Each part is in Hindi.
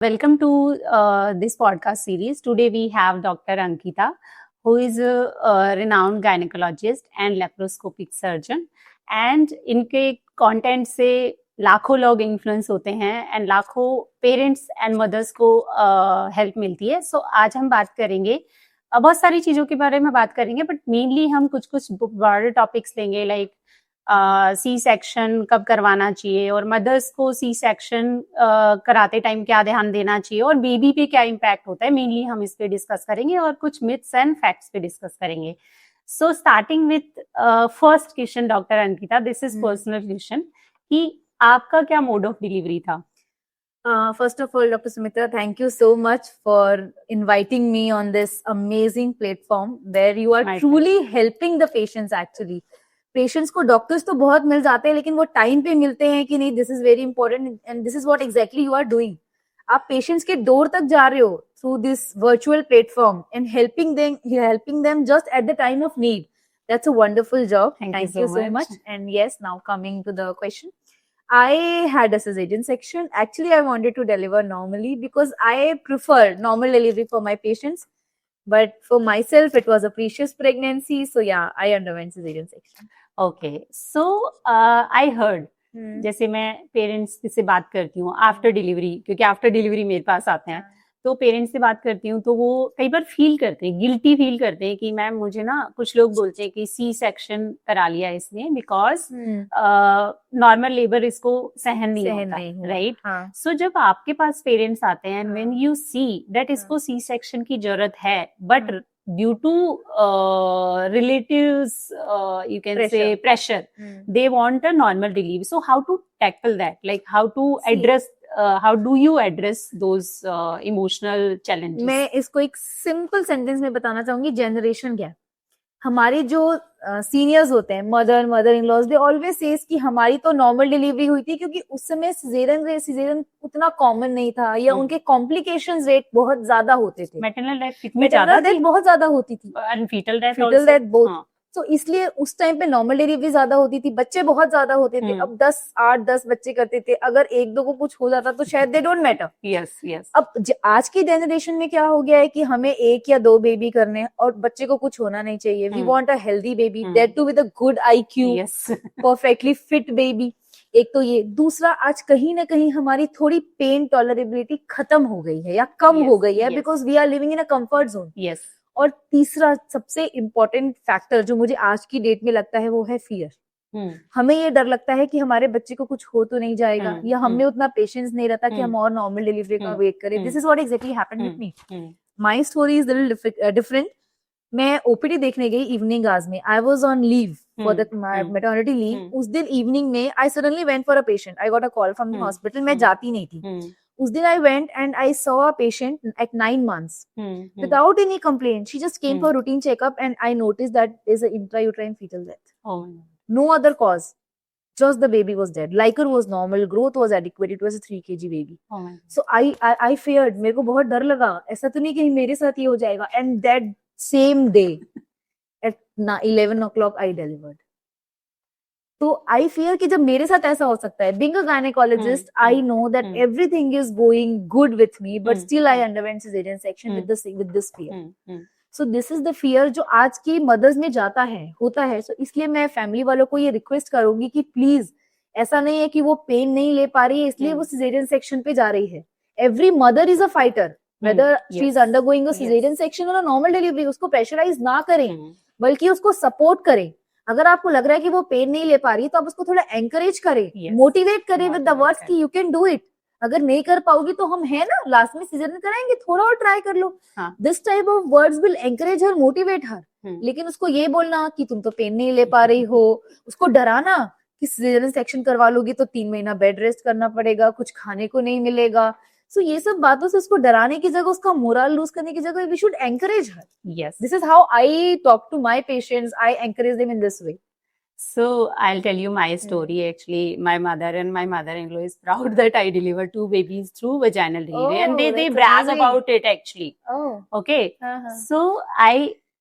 Welcome to this podcast series. Today we have Dr. Ankita, who is a renowned gynecologist and laparoscopic surgeon. And इनके content से लाखों लोग influence होते हैं and लाखों parents and mothers को help मिलती है. So आज हम बात करेंगे बहुत सारी चीज़ों के बारे में बात करेंगे, but mainly हम कुछ बड़े topics लेंगे like सी सेक्शन कब करवाना चाहिए और मदर्स को सी सेक्शन कराते टाइम क्या ध्यान देना चाहिए और बेबी पे क्या इम्पैक्ट होता है. मेनली हम इस पे डिस्कस करेंगे और कुछ मिथ्स एंड फैक्ट्स पे डिस्कस करेंगे. So starting with first question doctor Ankita, this is personal question कि आपका क्या मोड ऑफ डिलीवरी था? First of all, Dr. Sumitra, thank you so much for inviting me on this amazing platform where you are truly helping the patients actually. Patients को डॉक्टर्स तो बहुत मिल जाते हैं, लेकिन वो टाइम पे मिलते हैं कि नहीं, this is very important and this is what exactly you are doing. आप पेशेंट्स के डोर तक जा रहे हो through this virtual platform and helping them just at the time of need. That's a wonderful job. Thank you so much. And yes, now coming to the question, I had a cesarean section. Actually, I wanted to deliver normally because I prefer normal delivery for my patients. But for myself, it was a precious pregnancy. So yeah, I underwent cesarean section. Okay. So I heard, जैसे मैं पेरेंट्स से बात करती हूँ आफ्टर डिलीवरी, क्योंकि आफ्टर डिलीवरी मेरे पास आते हैं, तो पेरेंट्स से बात करती हूँ तो वो कई बार फील करते हैं, गिल्टी फील करते हैं कि मैम मुझे ना, कुछ लोग बोलते हैं कि सी सेक्शन करा लिया इसने बिकॉज नॉर्मल लेबर इसको सहन नहीं होता, राइट? सो जब आपके पास पेरेंट्स आते हैं and when you see that इसको सी सेक्शन की जरूरत है, but due to relatives you can say pressure, they want a normal delivery. So how to tackle that, like how to address how do you address those emotional challenges? मैं इसको एक सिंपल सेंटेंस में बताना चाहूंगी. Generation gap. हमारे जो सीनियर्स होते हैं, mother in laws, they always says कि हमारी तो नॉर्मल डिलीवरी हुई थी क्योंकि उस समय सिजेरियन उतना कॉमन नहीं था, या उनके कॉम्प्लिकेशंस रेट बहुत ज्यादा होते थे. मैटरनल डेथ बहुत ज्यादा होती थी एंड फीटल डेथ बहुत. तो इसलिए उस टाइम पे नॉर्मल डिलीवरी ज्यादा होती थी, बच्चे बहुत ज्यादा होते थे. अब 8-10 बच्चे करते थे, अगर एक दो को कुछ हो जाता तो शायद दे डोंट मैटर. यस. अब आज की जनरेशन में क्या हो गया है कि हमें 1 या 2 बेबी करने और बच्चे को कुछ होना नहीं चाहिए. We want a healthy baby, that too with a good IQ, perfectly fit baby. एक तो ये. दूसरा, आज कहीं ना कहीं हमारी थोड़ी पेन टॉलरेबिलिटी खत्म हो गई है या कम हो गई है, because we are living in a comfort zone. Yes. और तीसरा सबसे इम्पोर्टेंट फैक्टर जो मुझे आज की डेट में लगता है वो है फियर. हमें ये डर लगता है कि हमारे बच्चे को कुछ हो तो नहीं जाएगा, या हमें उतना पेशेंस नहीं रहता कि हम और नॉर्मल डिलीवरी का वेट करें. This is what exactly happened with me. My story is little different. मैं ओपीडी देखने गई इवनिंग आवर्स में. I was on leave for the maternity leave. उस दिन इवनिंग में I suddenly went for a patient. I got a call from the hospital. मैं जाती नहीं थी. उस दिन I went and I saw a patient at 9 months without any complaint. She just came for routine checkup and I noticed that there's an intrauterine fetal death. Oh. No other cause. Just the baby was dead. Liquor was normal. Growth was adequate. It was a 3 kg baby. Oh. So I feared. मेरे को बहुत डर लगा. ऐसा तो नहीं कि मेरे साथ ये हो जाएगा. And that same day at 11 o'clock I delivered. तो आई फियर कि जब मेरे साथ ऐसा हो सकता है, being a gynaecologist, I know that everything is going good with me, but still I underwent caesarean section with this fear. So this is the fear जो आज की मदर्स में जाता है, होता है. सो इसलिए मैं फैमिली वालों को ये रिक्वेस्ट करूंगी कि प्लीज, ऐसा नहीं है कि वो पेन नहीं ले पा रही है इसलिए वो सिजेरियन सेक्शन पे जा रही है. Every mother is a fighter, whether she is undergoing a caesarean section और अ नॉर्मल डिलीवरी. उसको प्रेशराइज ना करें, बल्कि उसको सपोर्ट करें. अगर आपको लग रहा है कि वो पेन नहीं ले पा रही तो आप उसको थोड़ा एंकरेज करें, मोटिवेट करें विद द वर्ड्स कि यू कैन डू इट. अगर नहीं कर पाओगी तो हम है ना, लास्ट में सिजरियन कराएंगे, थोड़ा और ट्राई कर लो. This type of words will encourage her, motivate her. लेकिन उसको ये बोलना कि तुम तो पेन नहीं ले पा रही हो, उसको डराना कि सिजरियन सेक्शन करवा लोगी तो 3 महीना बेड रेस्ट करना पड़ेगा, कुछ खाने को नहीं मिलेगा. So ये सब बातों से उसको डराने की जगह, उसका मोरल लूज करने की जगह, we should encourage her. Yes. This is how I talk to my patients. I encourage them in this way. So I'll tell you my story. Actually, my mother and my mother-in-law is proud that I delivered 2 babies through vaginal delivery, and they brag about it actually. Oh. Okay.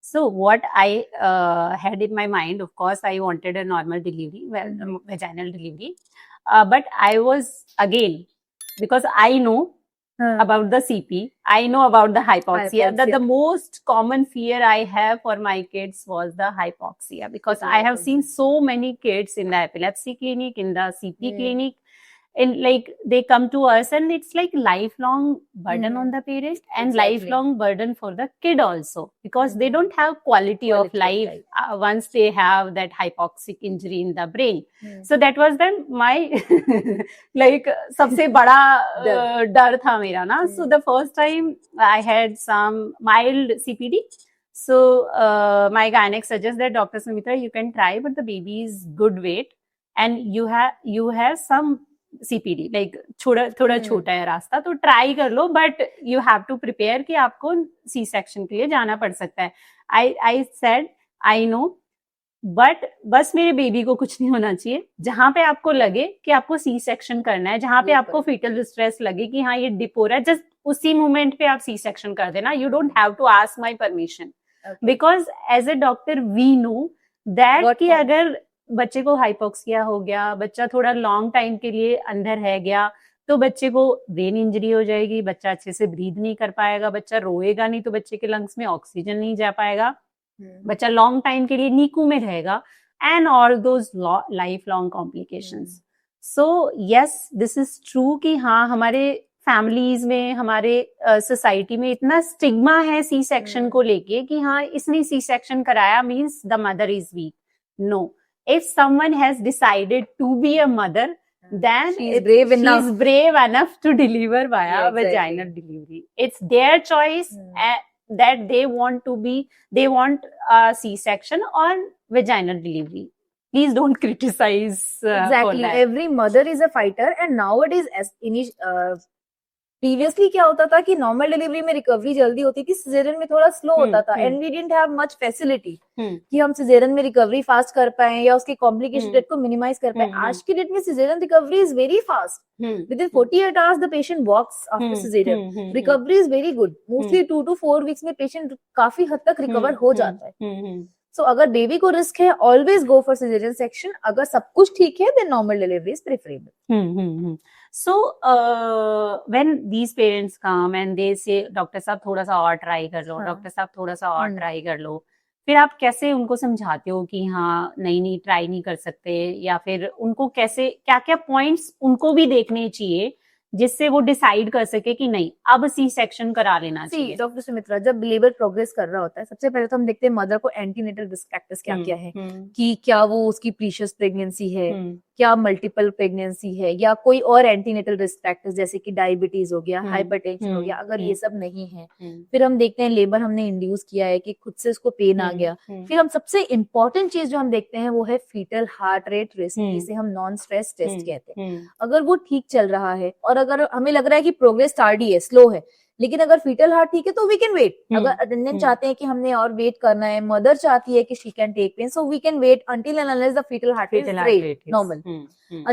So what I had in my mind, of course, I wanted a normal delivery, vaginal delivery, but I was again, because I know about the CP. I know about the hypoxia. The Hypoxia. most common fear I have for my kids was the hypoxia, because I have seen so many kids in the epilepsy clinic, in the CP clinic, and like they come to us and it's like lifelong burden on the parent and Exactly. lifelong burden for the kid also, because they don't have quality of life once they have that hypoxic injury in the brain. So that was then my like सबसे बड़ा डर था मेरा ना. So the first time I had some mild CPD. So my gynec suggests that, Dr. Sumitra, you can try, but the baby is good weight and you have some CPD, like थोड़ा छोटा है रास्ता, तो ट्राई कर लो, but you have to prepare कि आपको सी सेक्शन के लिए जाना पड़ सकता है. I said I know, but बस मेरे बेबी को कुछ नहीं होना चाहिए. जहां पे आपको लगे कि आपको सी सेक्शन करना है, जहां पे आपको फीटल डिस्ट्रेस लगे कि हाँ ये डिप हो रहा है, जस्ट उसी मोमेंट पे आप सी सेक्शन कर देना. You don't have to ask my permission, because as a doctor we know that कि अगर बच्चे को हाइपोक्सिया हो गया, बच्चा थोड़ा लॉन्ग टाइम के लिए अंदर रह गया, तो बच्चे को ब्रेन इंजरी हो जाएगी, बच्चा अच्छे से ब्रीथ नहीं कर पाएगा, बच्चा रोएगा नहीं तो बच्चे के लंग्स में ऑक्सीजन नहीं जा पाएगा, बच्चा लॉन्ग टाइम के लिए नीकू में रहेगा, and all those life long complications. So yes, this is true कि हाँ हमारे फैमिलीज में, हमारे सोसाइटी में इतना स्टिग्मा है सी सेक्शन को लेके कि हाँ इसने सी सेक्शन कराया means the mother is weak. No, if someone has decided to be a mother, then she's brave enough to deliver via vaginal delivery. It's their choice that they want a C-section or vaginal delivery. Please don't criticize exactly. for that. Every mother is a fighter, and nowadays previously क्या होता था कि नॉर्मल डिलीवरी में रिकवरी जल्दी होती थी, सिजेरियन में थोड़ा स्लो होता था, and we didn't have much facility कि हम सिजेरियन में रिकवरी फास्ट कर पाए या उसके कॉम्प्लिकेशन रेट को मिनिमाइज कर पाए. आज की डेट में caesarean recovery is very fast. Within 48 hours the patient walks after caesarean. Recovery is very good. Mostly 2 to 4 weeks में पेशेंट काफी हद तक रिकवर हो जाता है. सो अगर बेबी को रिस्क है, always go for caesarean section. अगर सब कुछ ठीक है, then normal delivery is preferable. So when these parents come and they say, doctor साहब थोड़ा सा और ट्राई कर लो, डॉक्टर साहब थोड़ा सा और ट्राई कर लो, फिर आप कैसे उनको समझाते हो कि हाँ नहीं ट्राई नहीं कर सकते, या फिर उनको कैसे, क्या क्या पॉइंट्स उनको भी देखने चाहिए जिससे वो डिसाइड कर सके कि नहीं अब सी सेक्शन करा लेना चाहिए? डॉक्टर सुमित्रा, जब लेबर प्रोग्रेस कर रहा होता है, सबसे पहले तो हम देखते हैं मदर को एंटीनेटल रिस्क फैक्टर्स क्या क्या है, कि क्या वो उसकी प्रीशियस प्रेगनेंसी है, क्या मल्टीपल प्रेगनेंसी है, या कोई और एंटीनेटल रिस्क फैक्टर्स जैसे कि डायबिटीज हो गया, हाइपरटेंशन हो गया. अगर ये सब नहीं है, फिर हम देखते हैं लेबर हमने इंड्यूस किया है कि खुद से उसको पेन आ गया. फिर हम सबसे इंपॉर्टेंट चीज जो हम देखते हैं वो है फीटल हार्ट रेट रिस्क, जिसे हम नॉन स्ट्रेस टेस्ट कहते हैं. अगर वो ठीक चल रहा है और अगर हमें लग रहा है कि प्रोग्रेस टार्डी है, स्लो है, लेकिन अगर फीटल हार्ट ठीक है तो वी कैन वेट. अगर अटेंडेंट चाहते हैं कि हमने और वेट करना है, मदर चाहती है कि she can take pain, so we can wait until and unless the foetal heart rate normal.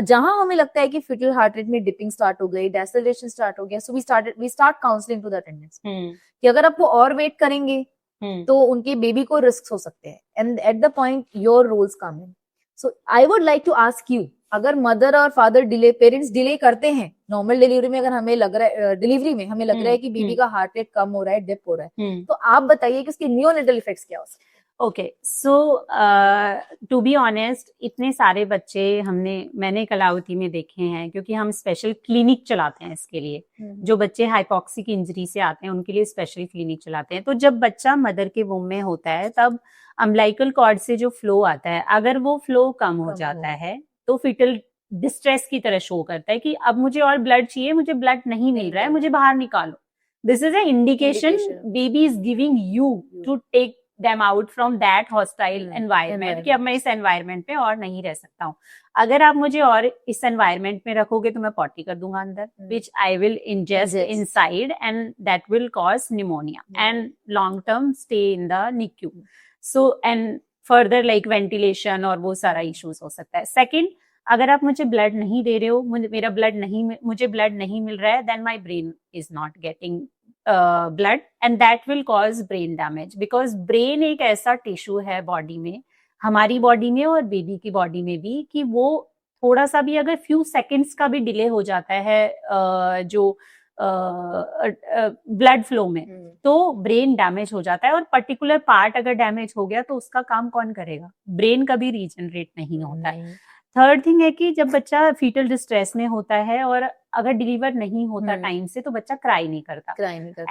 जहां हमें लगता है कि फीटल हार्ट रेट में डिपिंग स्टार्ट हो गई, डेसेलेरेशन स्टार्ट हो गया, so we start counselling to the attendants कि अगर आप वो और वेट करेंगे तो उनके बेबी को रिस्क हो सकते हैं, and at the point your roles come in. So I would like to ask you, अगर मदर और फादर पेरेंट्स डिले करते हैं नॉर्मल डिलीवरी में, अगर हमें लग रहा है डिलीवरी में हमें लग रहा है कि बेबी का हार्ट रेट कम हो रहा है, डिप हो रहा है, तो आप बताइए कि उसके नियोनेटल इफेक्ट्स क्या हो सकते हैं? Okay, so to be honest, इतने सारे बच्चे मैंने कलावती में देखे हैं, क्योंकि हम स्पेशल क्लिनिक चलाते हैं इसके लिए. जो बच्चे हाइपोक्सिक इंजरी से आते हैं उनके लिए स्पेशल क्लिनिक चलाते हैं. तो जब बच्चा मदर के वूम में होता है, तब अम्बिलिकल कॉर्ड से जो फ्लो आता है, अगर वो फ्लो कम हो जाता है तो फीटल डिस्ट्रेस की तरह शो करता है कि अब मुझे और ब्लड चाहिए, मुझे ब्लड नहीं मिल रहा है, मुझे बाहर निकालो. This is a indication baby is giving you to take them out from that hostile environment कि अब मैं इस environment पे और नहीं रह सकता हूँ. अगर आप मुझे और इस environment में रखोगे तो मैं पॉटी कर दूंगा अंदर, which I will ingest inside and that will cause pneumonia and long term stay in the NICU. So and further like ventilation और वो सारा issues हो सकता है. Second, अगर आप मुझे ब्लड नहीं दे रहे हो, मुझे ब्लड नहीं मिल रहा है, then my brain is not getting blood and that will cause brain damage, because brain एक ऐसा टिश्यू है बॉडी में, हमारी बॉडी में और बेबी की बॉडी में भी, कि वो थोड़ा सा भी अगर फ्यू सेकंड्स का भी डिले हो जाता है जो ब्लड फ्लो में, तो ब्रेन डैमेज हो जाता है, और पर्टिकुलर पार्ट अगर डैमेज हो गया तो उसका काम कौन करेगा? ब्रेन कभी रीजनरेट नहीं होता है। थर्ड थिंग है कि जब बच्चा फीटल डिस्ट्रेस में होता है और अगर डिलीवर नहीं होता टाइम से, तो बच्चा क्राई नहीं करता,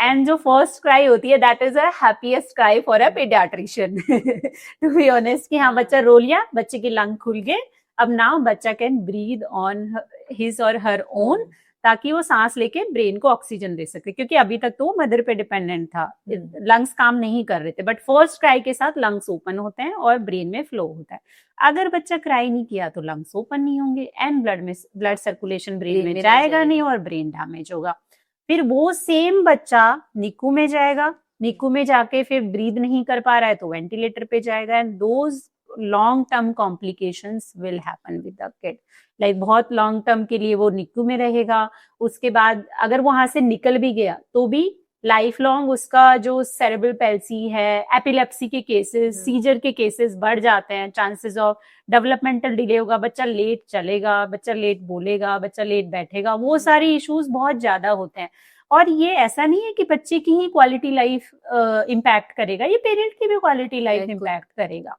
एंड जो फर्स्ट क्राई होती है that is a happiest cry for a paediatrician to be honest, कि हाँ बच्चा रो लिया, बच्चे के लंग खुल गए, अब नाउ बच्चा कैन ब्रीद ऑन हिज और हर ओन, ताकि वो सांस लेके ब्रेन को ऑक्सीजन दे सके, क्योंकि अभी तक तो वो मदर पे डिपेंडेंट था, लंग्स काम नहीं कर रहे थे, बट फर्स्ट क्राई के साथ लंग्स ओपन होते हैं और ब्रेन में फ्लो होता है। अगर बच्चा क्राई नहीं किया तो लंग्स ओपन नहीं होंगे एंड ब्लड सर्कुलेशन ब्रेन में जाएगा नहीं और ब्रेन डैमेज होगा। फिर वो सेम बच्चा निकू में जाएगा, निकू में जाके फिर ब्रीद नहीं कर पा रहा है तो वेंटिलेटर पे जाएगा, and those long term complications will happen with the kid, like बहुत लॉन्ग टर्म के लिए वो निकू में रहेगा। उसके बाद अगर वहां से निकल भी गया तो भी लाइफ लॉन्ग उसका जो सेरेब्रल पैल्सी है, एपिलेप्सी के केसेस, सीजर के केसेस बढ़ जाते हैं, चांसेस ऑफ डेवलपमेंटल डिले होगा, बच्चा लेट चलेगा, बच्चा लेट बोलेगा, बच्चा लेट बैठेगा, वो सारी इश्यूज बहुत ज्यादा होते हैं। और ये ऐसा नहीं है कि बच्चे की ही क्वालिटी लाइफ इम्पैक्ट करेगा, ये पेरेंट की भी क्वालिटी लाइफ इम्पैक्ट करेगा।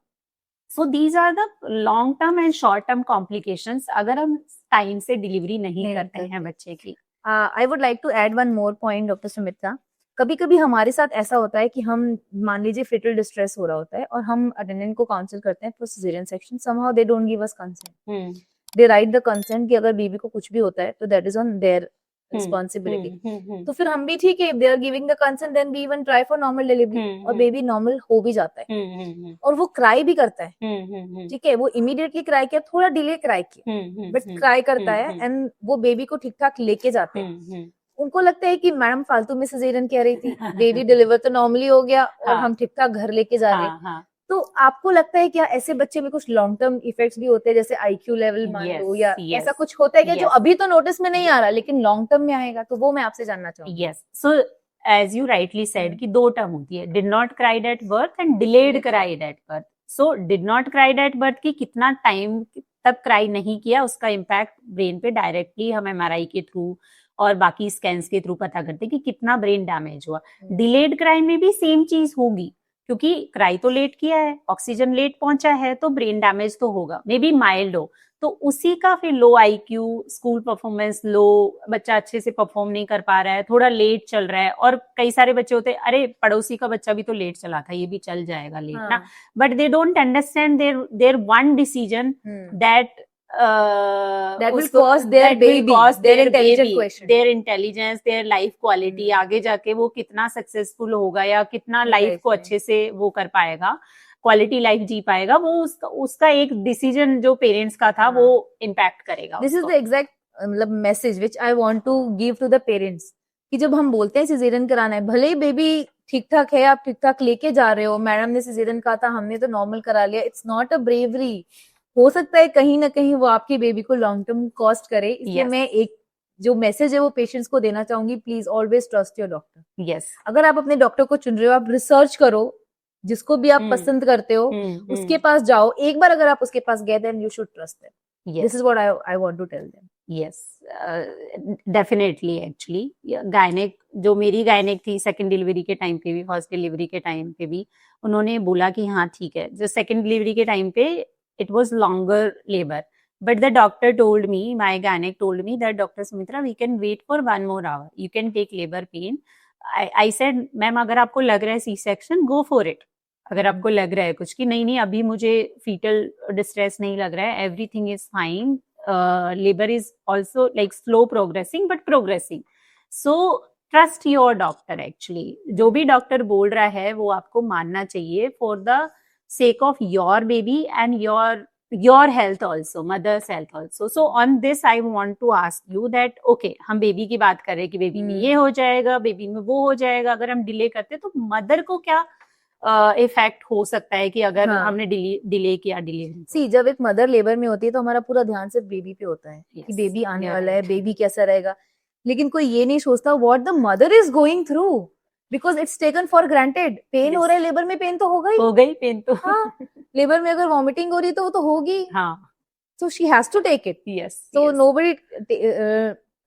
So these are the long term and short term complications अगर हम टाइम से डिलीवरी नहीं करते हैं बच्चे की। I would like to add one more point doctor Sumitra. कभी कभी हमारे साथ ऐसा होता है कि हम मान लीजिए फिटल डिस्ट्रेस हो रहा होता है और हम अटेंडेंट को काउंसिल करते हैं for caesarean section, somehow they don't give us consent, they write the consent कि अगर बेबी को कुछ भी होता है तो that is on their responsibility. तो फिर हम भी ठीक है, they are giving the consent, then we even try for normal delivery और बेबी नॉर्मल हो भी जाता है और वो क्राई भी करता है, ठीक है, वो इमीडिएटली क्राई किया, थोड़ा डिले क्राई किया, बट क्राई करता है एंड वो बेबी को ठीक ठाक लेके जाते हैं। उनको लगता है कि मैडम फालतू में सिजेरियन कह रही थी, बेबी डिलीवर तो नॉर्मली हो गया और हम ठीक ठाक घर लेके जा रहे हैं। तो आपको लगता है क्या ऐसे बच्चे में कुछ लॉन्ग टर्म इफेक्ट्स भी होते हैं, जैसे आईक्यू लेवल मान लो या ऐसा कुछ होता है क्या जो अभी तो नोटिस में नहीं आ रहा लेकिन लॉन्ग टर्म में आएगा? तो वो मैं आपसे जानना चाहूंगी। Yes, so as you rightly said कि दो टर्म होती है, did not cried at birth and delayed cried at birth. So did not cried at birth की कितना टाइम तक क्राई नहीं किया, उसका इम्पैक्ट ब्रेन पे डायरेक्टली हम एमआरआई के थ्रू और बाकी स्कैन्स के थ्रू पता करते कि कितना ब्रेन डैमेज हुआ। डिलेड क्राई में भी सेम चीज होगी, क्योंकि क्राई तो लेट किया है, ऑक्सीजन लेट पहुंचा है, तो ब्रेन डैमेज तो होगा, मे बी माइल्ड हो, तो उसी का फिर लो आईक्यू, स्कूल परफॉर्मेंस लो, बच्चा अच्छे से परफॉर्म नहीं कर पा रहा है, थोड़ा लेट चल रहा है। और कई सारे बच्चे होते हैं, अरे पड़ोसी का बच्चा भी तो लेट चला था, ये भी चल जाएगा लेट ना, but they don't understand their one decision that that will cause their baby, their intelligent question, their intelligence, their life quality, आगे जाके वो कितना सक्सेसफुल होगा या कितना लाइफ को अच्छे से वो कर पाएगा, क्वालिटी लाइफ जी पाएगा, वो उसका एक डिसीजन जो पेरेंट्स का था वो इम्पैक्ट करेगा। दिस इज द एग्जैक्ट मतलब message which I want to give to the parents कि जब हम बोलते हैं सिजेरियन कराना है, भले ही बेबी ठीक ठाक है, आप ठीक ठाक लेके जा रहे हो, मैडम ने सिजेरियन कहा था, हमने तो नॉर्मल करा लिया, इट्स नॉट अ ब्रेवरी। हो सकता है कहीं ना कहीं वो आपकी बेबी को लॉन्ग टर्म कॉस्ट करे, इसलिए मैं एक जो मैसेज है वो पेशेंट्स को देना चाहूंगी, please always trust your doctor. Yes, अगर आप अपने डॉक्टर को चुन रहे हो, आप रिसर्च करो, जिसको भी आप पसंद करते हो उसके पास जाओ, एक बार अगर आप उसके पास गए then you should trust them. This is what I want to tell them. Yes, definitely. Actually gynaec, जो मेरी गायनेक थी सेकंड डिलीवरी के टाइम पे भी, फर्स्ट डिलीवरी के टाइम पे भी, उन्होंने बोला कि हाँ ठीक है, जो सेकंड डिलीवरी के टाइम पे it was longer labor, but the doctor told me, my gynec told me that Dr. Sumitra, we can wait for 1 more hour, you can take labor pain. I said, ma'am अगर आपको लग रहा है C section, go for it, अगर आपको लग रहा है कुछ कि नहीं अभी मुझे फीटल डिस्ट्रेस नहीं लग रहा है, everything is fine, labor is also like slow progressing but progressing, so trust your doctor। actually जो भी डॉक्टर बोल रहा है वो आपको मानना चाहिए for the sake of your baby and your health also, mother's health also। So on this I want to ask you that okay, हम बेबी की बात कर रहे हैं कि बेबी में ये हो जाएगा, बेबी में वो हो जाएगा, अगर हम डिले करते तो मदर को क्या इफेक्ट हो सकता है कि अगर हमने डिले किया डिलीवरी? सी, जब एक मदर लेबर में होती है तो हमारा पूरा ध्यान सिर्फ बेबी पे होता है कि बेबी आने वाला है, बेबी कैसा रहेगा, लेकिन कोई ये नहीं सोचता what the mother is going through, because it's taken for granted. Pain हो रहा है, लेबर में पेन तो हो गई पेन तो, हाँ, लेबर में अगर वॉमिटिंग हो रही तो वो तो होगी, हाँ, so she has to take it। yes, so yes. nobody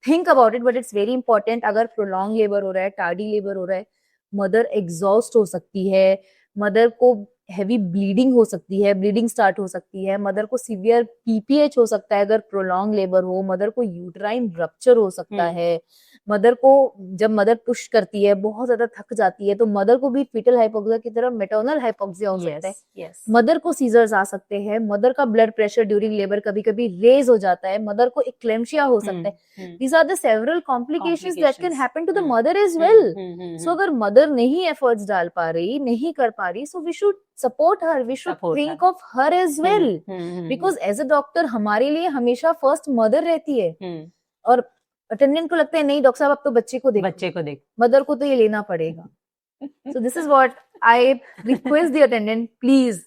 think about it, but it's very important. अगर प्रोलॉन्ग लेबर हो रहा है, टार्डी लेबर हो रहा है, मदर एग्जॉस्ट हो सकती है, मदर को हैवी ब्लीडिंग हो सकती है, ब्लीडिंग स्टार्ट हो सकती है, मदर को सीवियर पीपीएच हो सकता है अगर प्रोलॉन्ग लेबर हो, मदर को यूट्राइन रप्चर हो सकता है, मदर को जब मदर पुश करती है बहुत ज्यादा थक जाती है तो मदर को भी फीटल हाइपोक्सिया की तरह मेटर्नल हाइपोक्सिया हो सकता है. yes. मदर को सीजर्स आ सकते हैं, मदर का ब्लड प्रेशर ड्यूरिंग लेबर कभी कभी रेज हो जाता है, मदर को एक्लेम्शिया हो सकता है. These are the several complications that can happen to the mother as well. So अगर मदर नहीं एफर्ट्स डाल पा रही, नहीं कर पा रही, so we should support her, we should think of her as well. Because as a doctor हमारे लिए हमेशा फर्स्ट मदर रहती है. और अटेंडेंट को लगता है नहीं डॉक्टर साहब अब तो बच्चे को देख, मदर को तो ये लेना पड़ेगा. So this is what I request the attendant, please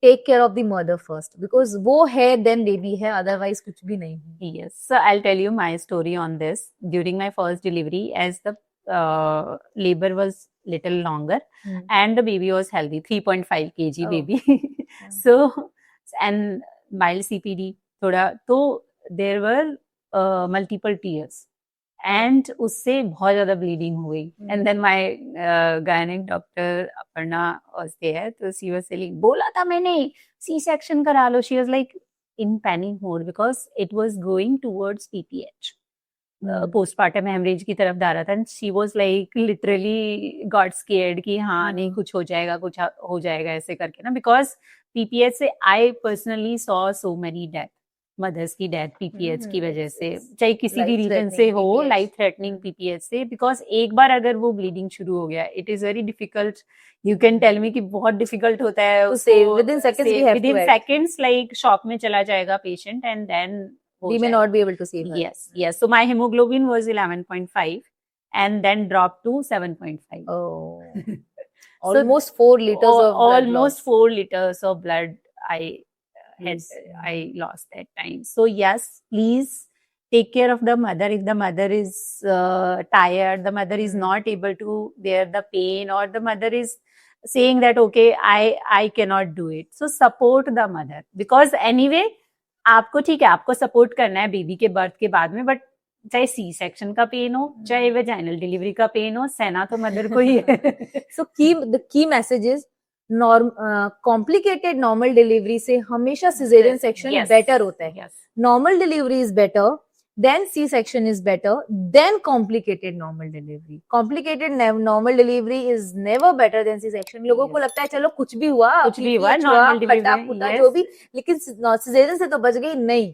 take care of the mother first, because वो है then baby है, otherwise कुछ भी नहीं है. Yes, so I'll tell you my story on this. During my first delivery, as the labor was little longer and the baby was healthy, 3.5 kg baby. So and mild CPD थोड़ा, तो there were multiple tears and उससे बहुत ज्यादा bleeding हुई. And then my gynec doctor Aparna was there, तो she was saying बोला था मैंने C-section करा लो. She was like in panic mode because it was going towards PPH. postpartum hemorrhage की तरफ जा रहा था. And she was like literally got scared कि हाँ नहीं कुछ हो जाएगा ऐसे करके ना. Because PPH से I personally saw so many death, mothers की डेथ पीपीएच की वजह से, चाहे किसी भी रीजन से हो, लाइफ थ्रेटनिंग पीपीएच से. बिकॉज एक बार अगर वो ब्लीडिंग शुरू हो गया, it is very difficult. You can tell me कि बहुत डिफिकल्ट होता है within seconds, like shock में चला जाएगा patient and then we may not be able to save her. Yes. So my hemoglobin was 11.5 and then dropped to 7.5. Oh. Almost 4 liters of blood. Almost 4 liters of blood I lost that time. So yes, please take care of the mother. If the mother is tired, the mother is not able to bear the pain, or the mother is saying that okay, I cannot do it. So support the mother, because anyway आपको ठीक है, आपको सपोर्ट करना है बेबी के बर्थ के बाद में, बट चाहे सी सेक्शन का पेन हो, चाहे वेजाइनल डिलीवरी का पेन हो, सहना तो मदर को ही है. So the key message is complicated normal delivery से हमेशा सिजेरियन सेक्शन बेटर होता है. Normal delivery is better, then C-section is better, then complicated normal delivery. Complicated normal delivery is never better than C-section. लोगों को लगता है चलो कुछ भी हुआ नॉर्मल डिलीवरी जो भी, लेकिन सिजेरियन से तो बच गई नहीं.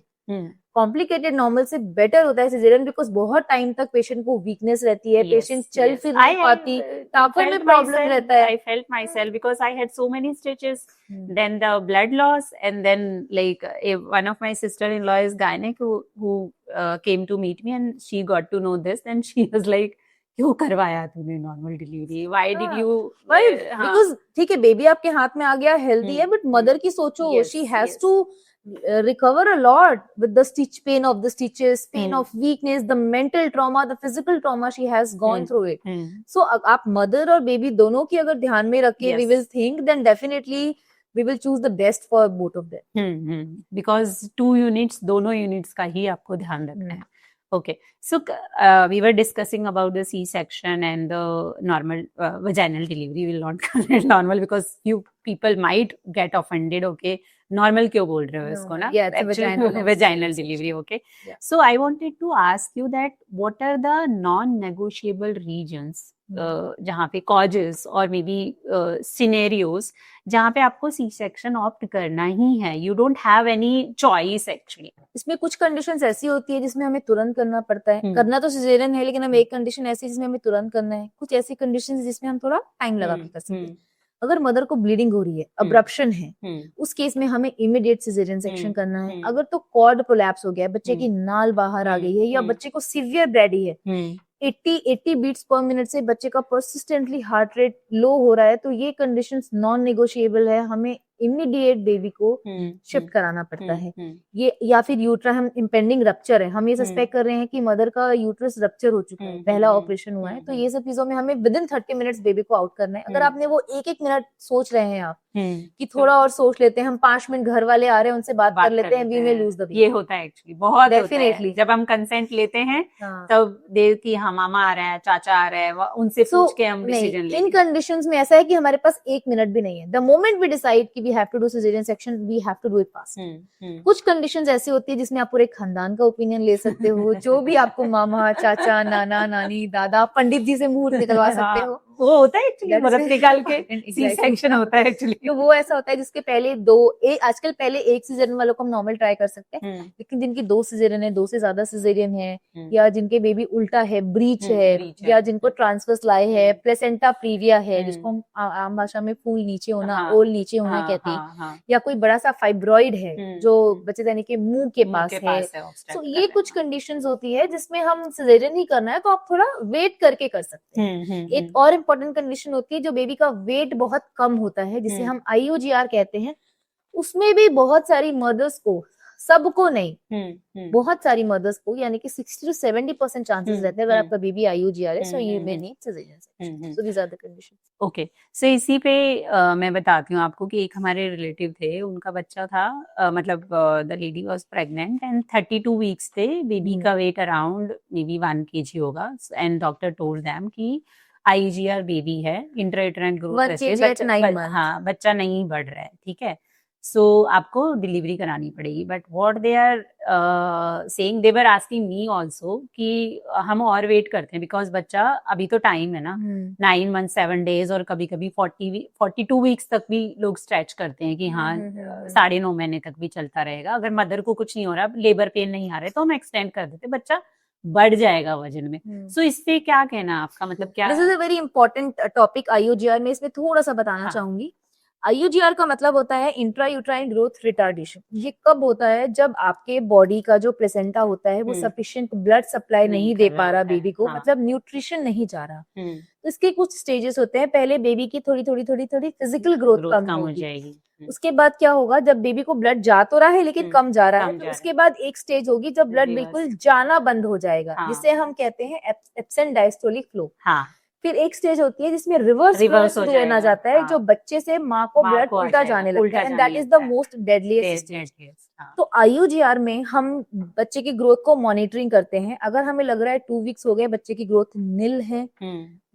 कॉम्प्लिकेटेड नॉर्मल से बेटर होता है सिजेरियन, बिकॉज बहुत टाइम तक पेशेंट को वीकनेस रहती है, पेशेंट चल फिर नहीं पाती, टापर में प्रॉब्लम रहता है. I felt myself because I had so many stitches, then the blood loss, and then like one of my sister-in-law is gynec who came to meet me and she got to know this and she was like, क्यों करवाया तूने normal delivery? Why did you? Because ठीक है बेबी आपके हाथ में आ गया, हेल्दी है, बट मदर की सोचो, she has to recover a lot with the stitch pain of the stitches, pain of weakness, the mental trauma, the physical trauma she has gone through it. So आप mother और baby दोनों की अगर ध्यान में रख के we will think, then definitely we will choose the best for both of them. Because 2 units, दोनों units का ही आपको ध्यान रखना है. Okay, so we were discussing about the C-section and the normal vaginal delivery. We will not call it normal because few people might get offended. Okay, normal क्यों बोल रहे हो इसको ना? Yeah, it's vaginal delivery. Okay, so I wanted to ask you that what are the non-negotiable regions जहाँ पे causes और maybe scenarios जहाँ पे आपको C-section ऑप्ट करना ही है? You don't have any choice actually. इसमें कुछ कंडीशंस ऐसी होती है जिसमें हमें तुरंत करना पड़ता है. करना तो सिजेरियन है, लेकिन हम एक कंडीशन ऐसी जिसमें हमें तुरंत करना है. कुछ ऐसी कंडीशंस जिसमें हम थोड़ा टाइम लगा कर सकते हैं. अगर मदर को ब्लीडिंग हो रही है, अब्रप्शन है, उस केस में हमें इमीडिएट सिजेरियन सेक्शन करना है. अगर तो कॉर्ड प्रोलैप्स हो गया, बच्चे की नाल बाहर आ गई है, या बच्चे को सीवियर ब्रेडी है, 80 बीट्स पर मिनट से बच्चे का परसिस्टेंटली हार्ट रेट लो हो रहा है, तो ये कंडीशंस नॉन नेगोशिएबल है. हमें इमीडिएट बेबी को शिफ्ट कराना पड़ता है। ये या फिर यूट्रम इम्पेंडिंग रप्चर है, हम ये सस्पेक्ट कर रहे हैं कि मदर का यूट्रस रप्चर हो चुका है, पहला ऑपरेशन हुआ है, तो ये सब चीजों में हमें विद इन 30 मिनट्स बेबी को आउट करना है। अगर आपने वो एक मिनट सोच रहे हैं आप कि थोड़ा और सोच लेते हैं, हम 5 मिनट घर वाले आ रहे हैं उनसे बात कर लेते हैं, वी में लूज द बेबी। ये होता है एक्चुअली, बहुत डेफिनेटली जब हम कंसेंट लेते हैं तब देर की हाँ मामा आ रहा है, चाचा आ रहा है, उनसे पूछ के हम डिसीजन लेते हैं। इन कंडीशंस में ऐसा है कि हमारे पास 1 मिनट भी नहीं है। द मोमेंट वी डिसाइड कि we have to do caesarean section, we have to do it fast. कुछ कंडीशंस ऐसी होती है जिसमें आप पूरे खानदान का ओपिनियन ले सकते हो, जो भी आपको मामा, चाचा, नाना, नानी, दादा, पंडित जी से मुहूर्त निकलवा सकते हो। वो होता है एक्चुअली, मुहूर्त निकाल के सी सेक्शन होता है एक्चुअली। तो वो ऐसा होता है जिसके पहले आजकल पहले 1 सिजेरियन वालों को हम नॉर्मल ट्राई कर सकते हैं, लेकिन जिनकी 2 सिजेरियन है, 2 से ज्यादा सिजेरियन है, या जिनके बेबी उल्टा है, ब्रीच है, या जिनको ट्रांसवर्स लाए है, प्लेसेंटा प्रीविया है, जिसको हम आम भाषा में फूल नीचे होना, ओल नीचे होना कहते हैं, या कोई बड़ा सा फाइब्रॉइड है जो बच्चेदानी के मुंह के पास है। तो ये कुछ कंडीशंस होती है जिसमें हम सिजेरियन ही करना है तो आप थोड़ा वेट करके कर सकते हैं। एक और इम्पोर्टेंट कंडीशन होती है जो बेबी का वेट बहुत कम होता है, जिसे हम IUGR कहते हैं। उसमें भी बहुत सारी मदर्स को, सबको नहीं, बहुत सारी मदर्स को, यानी कि 60 to 70% चांसेस रहते हैं अगर आपका बेबी IUGR है, so you may need caesarean section. So these are the conditions. Okay, so इसी पे मैं बताती हूँ आपको कि एक हमारे रिलेटिव थे, उनका बच्चा था, मतलब the lady was pregnant and 32 weeks थे, बेबी का weight around maybe 1 kg होगा, एंड डॉक्टर टोल्ड देम कि IUGR बेबी है, इंट्रायूटेराइन ग्रोथ, हाँ बच्चा नहीं बढ़ रहा है, ठीक है, सो आपको डिलीवरी करानी पड़ेगी। But what they are saying, they were asking me also कि हम और वेट करते हैं बिकॉज बच्चा अभी तो टाइम है ना, 9 months 7 days, और कभी कभी 42 वीक्स तक भी लोग स्ट्रेच करते हैं कि हाँ 9.5 महीने तक भी चलता रहेगा, अगर मदर को कुछ नहीं हो रहा, लेबर पेन नहीं आ रहे, तो हम एक्सटेंड कर देते, बच्चा बढ़ जाएगा वजन में। सो इस पे क्या कहना है आपका, मतलब क्या? This is a very important topic IUGR में, इसमें थोड़ा सा बताना चाहूंगी। IUGR का मतलब होता है इंट्रायूट्राइन ग्रोथ रिटार्डेशन। ये कब होता है? जब आपके बॉडी का जो प्लेसेंटा होता है वो सफिशिएंट ब्लड सप्लाई नहीं दे पा रहा बेबी को, मतलब न्यूट्रिशन नहीं जा रहा। तो इसके कुछ स्टेजेस होते हैं। पहले बेबी की थोड़ी फिजिकल ग्रोथ कम हो जाएगी। उसके बाद क्या होगा? जब बेबी को ब्लड जा तो रहा है लेकिन कम जा रहा है, तो उसके बाद एक स्टेज होगी जब ब्लड बिल्कुल जाना बंद हो जाएगा, जिसे हम कहते हैं एब्सेंट डायस्टोलिक फ्लो। फिर एक स्टेज होती है जिसमें रिवर्स फ्लो होना जाता है, जो बच्चे से माँ को ब्लड उल्टा जाने लगता है, and that is the most deadliest stage. तो IUGR में हम बच्चे की ग्रोथ को मॉनिटरिंग करते हैं। अगर हमें लग रहा है 2 वीक्स हो गए, बच्चे की ग्रोथ निल है,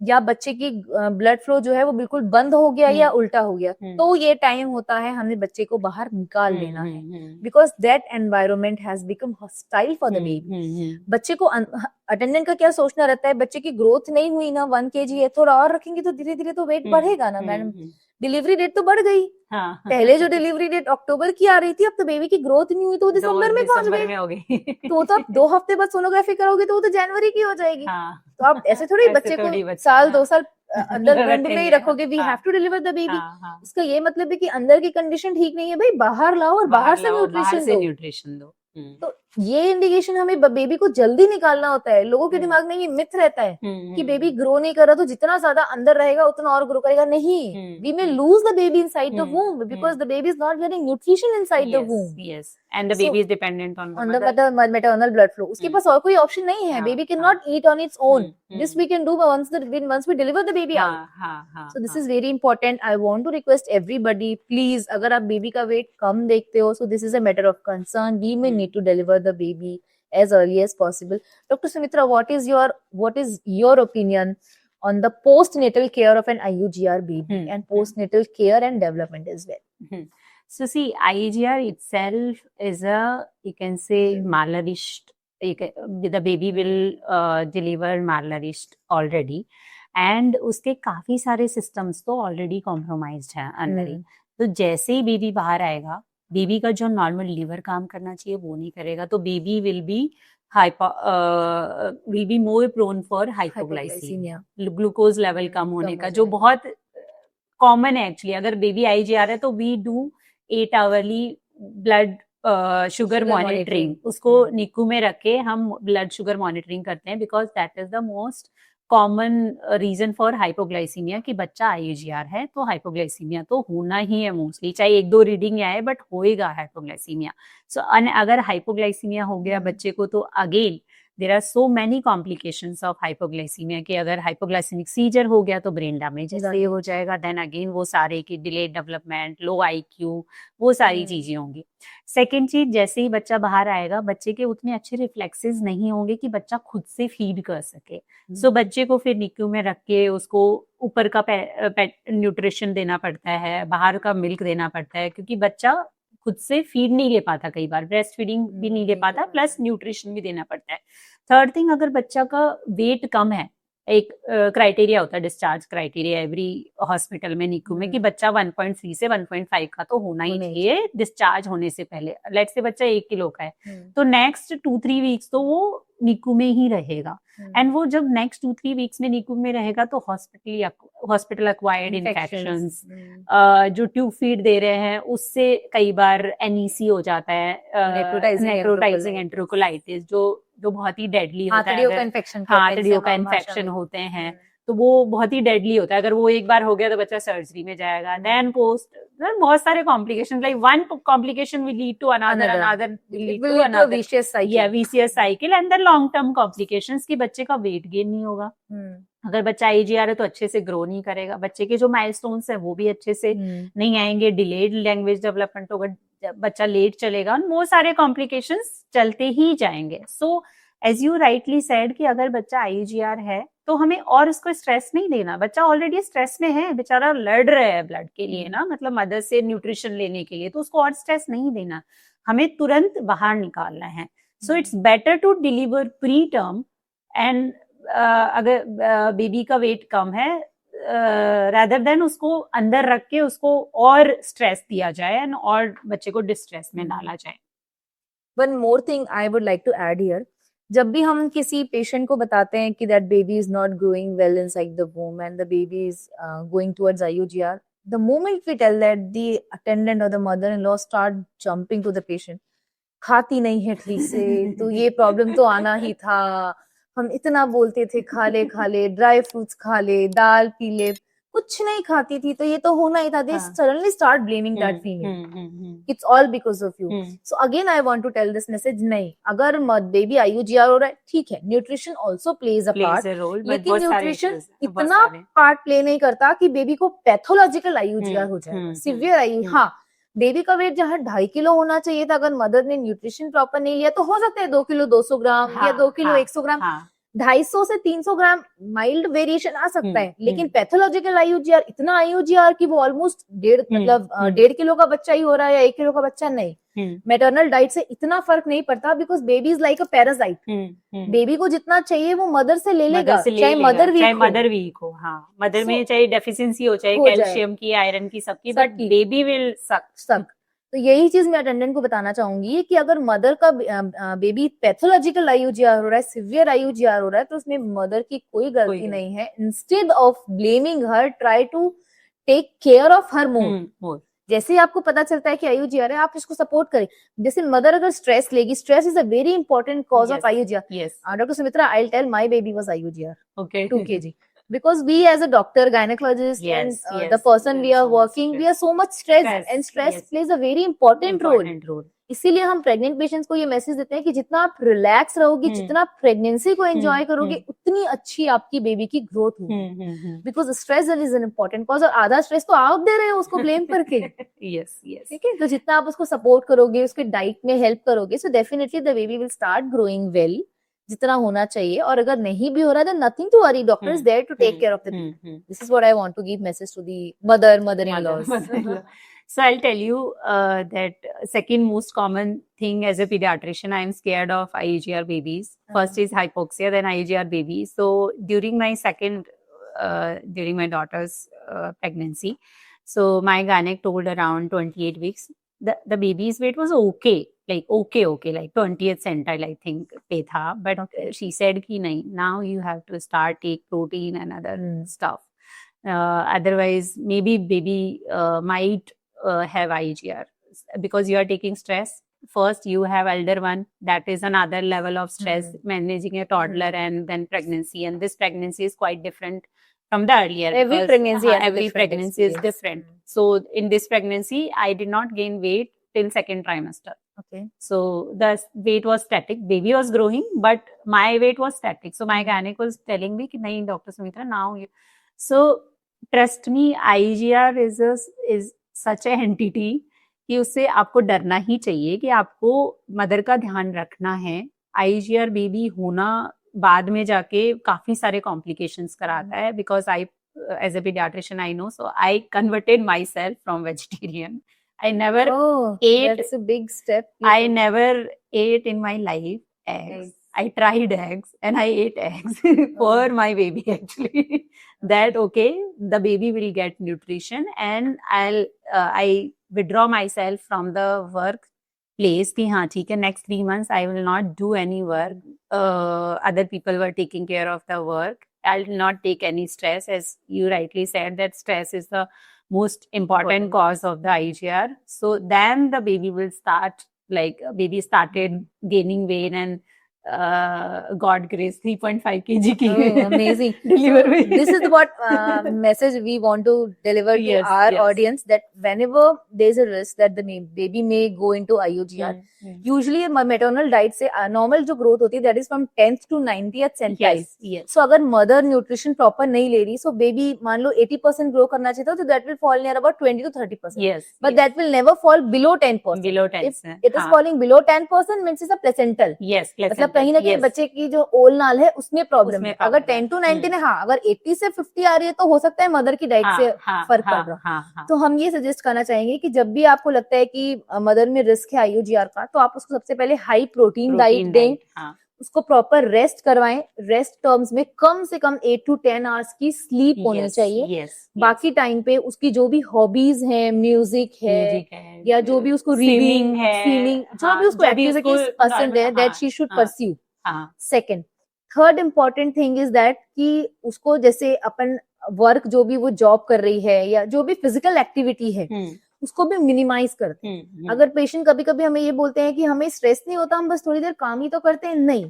या बच्चे की ब्लड फ्लो जो है वो बिल्कुल बंद हो गया या उल्टा हो गया, तो ये टाइम होता है हमें बच्चे को बाहर निकाल लेना है, because that environment has become hostile for the baby. बच्चे को अटेंडेंट का क्या सोचना रहता है? बच्चे की ग्रोथ नहीं हुई ना, 1 kg है, थोड़ा और रखेंगे तो धीरे धीरे तो वेट बढ़ेगा ना मैडम। डिलीवरी डेट तो बढ़ गई, पहले जो डिलीवरी डेट अक्टूबर की आ रही थी, अब तो बेबी की ग्रोथ नहीं हुई तो दिसंबर में पहुंच गई। तो आप 2 हफ्ते बाद सोनोग्राफी करोगे तो वो तो जनवरी की हो जाएगी। तो आप ऐसे थोड़ी बच्चे को साल 2 साल अंदर गंड में ही रखोगे। We have to deliver the baby. इसका ये मतलब है कि अंदर की कंडीशन ठीक नहीं है भाई, बाहर लाओ और बाहर से न्यूट्रिशन दो। तो ये इंडिकेशन हमें बेबी को जल्दी निकालना होता है। लोगों के दिमाग में ये मिथ रहता है कि बेबी ग्रो नहीं कर रहा तो जितना ज्यादा अंदर रहेगा उतना और ग्रो करेगा। नहीं, we may lose the baby inside the womb because the baby is not getting nutrition inside the womb. Yes, and the baby is dependent on the maternal blood flow. उसके पास और कोई ऑप्शन नहीं है। Baby can not eat on its own. This we can do once we deliver the baby out. So this is very important. I want to request everybody, please, अगर आप बेबी का वेट कम देखते हो, so this is a matter of concern. We may need to deliver the baby as early as possible. Dr. Sumitra, what is your opinion on the postnatal care of an IUGR baby and postnatal care and development as well? So see, IUGR itself is you can say malnourished. The baby will deliver malnourished already, and उसके काफी सारे systems तो already compromised हैं अंदर ही। तो जैसे ही बेबी बाहर आएगा, बेबी का जो नॉर्मल लीवर काम करना चाहिए वो नहीं करेगा, तो baby will be more prone for hypoglycaemia, glucose level कम होने का, जो बहुत कॉमन है एक्चुअली। अगर बेबी IUGR है तो we do 8 hourly blood sugar monitoring, उसको निकू में रख के हम ब्लड शुगर मॉनिटरिंग करते हैं, because that is the most common reason for hypoglycaemia कि बच्चा IUGR है तो हाइपोग्लाइसीमिया तो होना ही है मोस्टली, चाहे 1-2 रीडिंग आए बट होएगा हाइपोग्लाइसीमिया. सो अगर हाइपोग्लाइसीमिया हो गया बच्चे को तो again there are so many complications of hypoglycemia कि अगर हाइपोग्लाइसेमिक सीजर हो गया तो ब्रेन डैमेज इसलिए हो जाएगा. देन अगेन वो सारे की डिलेड डेवलपमेंट, लो IQ, वो सारी चीजें होंगी. सेकेंड चीज, जैसे ही बच्चा बाहर आएगा बच्चे के उतने अच्छे रिफ्लेक्सेस नहीं होंगे कि बच्चा खुद से फीड कर सके. सो बच्चे को फिर NICU में रख के उसको ऊपर का न्यूट्रिशन देना पड़ता है, बाहर का मिल्क देना पड़ता है, क्योंकि बच्चा खुद से फीड नहीं ले पाता, कई बार ब्रेस्ट फीडिंग भी नहीं ले पाता, प्लस न्यूट्रिशन भी देना पड़ता है. थर्ड थिंग, अगर बच्चा का वेट कम है, एक क्राइटेरिया होता है डिस्चार्ज क्राइटेरिया एवरी हॉस्पिटल में NICU में कि बच्चा 1.3 से 1.5 का तो होना ही चाहिए डिस्चार्ज होने से पहले. लेट्स से बच्चा 1 किलो का है तो नेक्स्ट 2-3 वीक्स तो वो NICU में ही रहेगा. एंड वो जब नेक्स्ट 2-3 वीक्स में NICU में रहेगा तो हॉस्पिटल एक्वायर्ड इन्फेक्शंस, जो ट्यूब फीड दे रहे हैं उससे कई बार NEC हो जाता है, नेक्रोटाइजिंग एंट्रोकोलाइटिस, जो बहुत ही डेडली होता है. हाथड़ियों का इन्फेक्शन होते हैं तो वो बहुत ही डेडली होता है. अगर वो एक बार हो गया तो बच्चा सर्जरी में जाएगा. देन पोस्ट बहुत सारे complication, like one complication will lead to another will lead to another vicious cycle and then long term complications कि बच्चे का वेट गेन नहीं होगा. अगर बच्चा IUGR है तो अच्छे से ग्रो नहीं करेगा, बच्चे के जो माइलस्टोन्स है वो भी अच्छे से नहीं आएंगे, डिलेड लैंग्वेज डेवलपमेंट होगा, बच्चा लेट चलेगा, वो सारे कॉम्प्लिकेशंस चलते ही जाएंगे. So as you rightly said कि अगर बच्चा IUGR है तो हमें और उसको स्ट्रेस नहीं देना. बच्चा ऑलरेडी स्ट्रेस में है, बेचारा लड़ रहा है ब्लड के लिए ना, मतलब मदर से न्यूट्रिशन लेने के लिए, तो उसको और स्ट्रेस नहीं देना, हमें तुरंत बाहर निकालना है. So it's better to deliver preterm and अगर बेबी का वेट कम है rather than उसको अंदर रख के उसको और स्ट्रेस दिया जाए and और बच्चे को डिस्ट्रेस में डाला जाए. One more thing I would like to add here. जब भी हम किसी पेशेंट को बताते हैं कि that baby is not growing well inside the womb and the baby is going towards IUGR, the moment we tell that, the attendant or the mother-in-law start jumping to the patient. खाती नहीं है ठीक से तो ये प्रॉब्लम तो आना ही था, हम इतना बोलते थे खा ले, ड्राई फ्रूट्स खा ले, दाल पी ले, कुछ नहीं खाती थी तो ये तो होना ही था. They suddenly start blaming that female. It's all because of you. So again I want to tell this message, नहीं, अगर बेबी IUGR हो रहा है ठीक है, nutrition also plays a part, लेकिन न्यूट्रिशन इतना पार्ट प्ले नहीं करता कि बेबी को पैथोलॉजिकल IUGR हो जाए, सिवियर IUGR. हाँ, बेबी का वेट जहाँ 2.5 किलो होना चाहिए था, अगर मदर ने न्यूट्रिशन प्रॉपर नहीं लिया तो हो सकता है 2 किलो 200 ग्राम या 2 किलो 100 ग्राम, 250 से 300 ग्राम माइल्ड वेरिएशन आ सकता है. लेकिन पैथोलॉजिकल IUGR, इतना IUGR कि वो ऑलमोस्ट 1.5 किलो का बच्चा ही हो रहा है या 1 किलो का बच्चा नहीं. मैटरनल डाइट से इतना फर्क नहीं पड़ता, because baby is like a parasite. Baby को जितना चाहिए वो मदर से ले लेगा, चाहे मदर वीक हो. हाँ, मदर में चाहे डेफिशिएंसी हो, चाहे कैल्शियम की, आयरन की, सबकी, बट बेबी विल सक. तो यही चीज मैं अटेंडेंट को बताना चाहूंगी कि अगर मदर का बेबी पैथोलॉजिकल IUGR हो रहा है, सिवियर IUGR हो रहा है, तो उसमें मदर की कोई गलती नहीं है. Instead of blaming her, try to take care of her more. जैसे ही आपको पता चलता है कि IUGR है, आप इसको सपोर्ट करें. जैसे मदर अगर स्ट्रेस लेगी, stress is a very important cause of IUGR. Doctor Sumitra, I will tell my baby was IUGR, 2 kg. Because we as a doctor, gynecologist, and the person we are working, we are so much stressed, and stress plays a very important role. इसीलिए हम प्रेग्नेंट पेशेंट्स को ये मैसेज देते हैं कि जितना आप रिलैक्स रहोगे, जितना प्रेगनेंसी को एंजॉय करोगे, उतनी अच्छी आपकी बेबी की ग्रोथ होगी. Because stress is an important cause, और आधा स्ट्रेस तो आप दे रहे हो उसको ब्लेम करके. ठीक है, तो जितना आप उसको सपोर्ट करोगे, उसके डाइट में हेल्प करोगे, so definitely the baby will start growing well, जितना होना चाहिए. और अगर नहीं भी हो रहा है, then nothing to worry, doctor is there to take care of the baby. This is what I want to give message to the mother-in-laws. So I'll tell you that second most common thing as a pediatrician, I am scared of IUGR babies. First is hypoxia, then IUGR babies. So during my daughter's pregnancy, so my gynec told around 28 weeks, the baby's weight was okay. Like okay, like 20th centile I think पे था, but she said कि नहीं, now you have to start take protein and other stuff. Otherwise maybe baby might have IUGR because you are taking stress, first you have elder one, that is another level of stress, managing a toddler and then pregnancy, and this pregnancy is quite different from the earlier. Every because, pregnancy has a every different pregnancy is experience. different. So in this pregnancy, I did not gain weight till second trimester. Okay. So the weight was static. Baby was growing, but my weight was static. So my gynec was telling me, कि नहीं, Dr. Sumitra, now you. So trust me, IGR is such a entity कि उससे आपको डरना ही चाहिए कि आपको मदर का ध्यान रखना है. IGR बेबी होना बाद में जाके काफी सारे कॉम्प्लिकेशंस कराता है. Because I as a paediatrician I know, so I converted myself from vegetarian. I never ate. That's a big step. I never ate in my life eggs. I tried eggs and I ate eggs for my baby actually. That okay, the baby will get nutrition, and I withdraw myself from the work place कि हाँ ठीक है, next 3 months I will not do any work. Other people were taking care of the work. I'll not take any stress, as you rightly said that stress is the most important cause of the IGR. So then the baby will start, like baby started gaining weight and God grace 3.5 kg ki amazing. deliver. This is what message we want to deliver to our audience, that whenever there's a risk that the baby may go into IUGR, usually maternal diet से normal जो growth होती है, that is from 10th to 90th centile. So अगर mother nutrition proper नहीं ले रही, so baby मान लो 80% grow करना चाहिए था, so that will fall near about 20 to 30%. But that will never fall below 10%. Below 10%. If it is falling below 10%, means it's a placental. मतलब कहीं ना कहीं बच्चे की जो ओल नाल है उसमें प्रॉब्लम है. अगर 10 to 19 है, हाँ, अगर 80 से 50 आ रही है तो हो सकता है मदर की डाइट से फर्क पड़ रहा. तो हम ये सजेस्ट करना चाहेंगे कि जब भी आपको लगता है कि मदर में रिस्क है IUGR का, तो आप उसको सबसे पहले हाई प्रोटीन डाइट दें, उसको प्रॉपर रेस्ट करवाएं. रेस्ट टर्म्स में कम से कम 8 to 10 आवर्स की स्लीप होनी चाहिए. बाकी टाइम पे उसकी जो भी हॉबीज हैं, म्यूजिक है या जो भी उसको रीडिंग है, फीलिंग, जो भी उसको एक्टिविटीज पसंद है, that she should pursue. Second, third important thing is that कि उसको जैसे अपन वर्क जो भी वो जॉब कर रही है या जो भी फिजिकल एक्टिविटी है उसको भी मिनिमाइज करते हैं. अगर पेशेंट कभी कभी हमें ये बोलते हैं कि हमें स्ट्रेस नहीं होता, हम बस थोड़ी देर काम ही तो करते हैं, नहीं,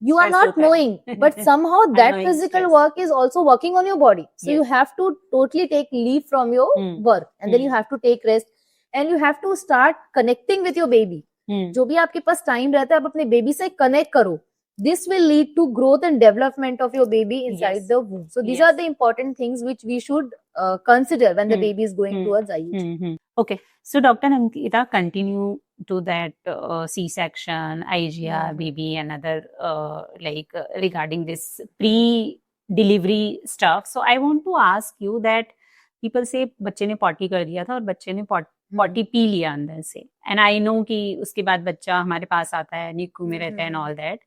you are not knowing, but somehow that physical work is also working on your body. So you have to totally take leave from your work, and then you have to take rest, and you have to start connecting with your baby. जो भी आपके पास टाइम रहता है, आप अपने बेबी से कनेक्ट करो. This will lead to growth and development of your baby inside the womb. So these are the important things which we should consider when the baby is going towards IUG. Okay, so Dr. Ankita, continue to that C-section, IGR, baby, and other regarding this pre-delivery stuff. So I want to ask you that people say बच्चे ने पॉटी कर दिया था और बच्चे ने पॉटी पी लिया अंदर से, एंड आई नो कि उसके बाद बच्चा हमारे पास आता है, निक्कू में रहता है एंड ऑल दैट.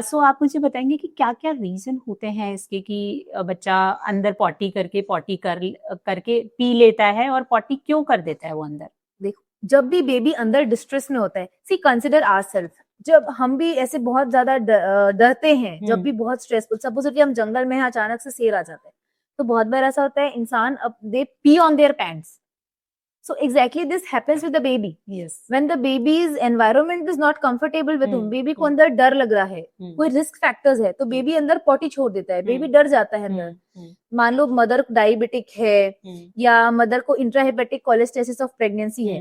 सो आप मुझे बताएंगे कि क्या क्या रीजन होते हैं इसके कि बच्चा अंदर पॉटी करके पी लेता है, और पॉटी क्यों कर देता है वो अंदर? देखो, जब भी बेबी अंदर डिस्ट्रेस में होता है, सी कंसिडर आवरसेल्फ, जब हम भी ऐसे बहुत ज्यादा डरते हैं, जब भी बहुत स्ट्रेसफुल, सपोज कि हम जंगल में हैं, अचानक से शेर आ जाता है, तो बहुत बार ऐसा होता है इंसान they pee on their pants. So exactly this happens with the baby. Yes. When the baby's environment is not comfortable with him, baby को अंदर डर लग रहा है, कोई रिस्क फैक्टर्स है, तो बेबी अंदर पॉटी छोड़ देता है, बेबी डर जाता है अंदर. मान लो मदर डायबिटिक है, या मदर को इंट्राहेपेटिक कोलेस्टेसिस ऑफ प्रेगनेंसी है,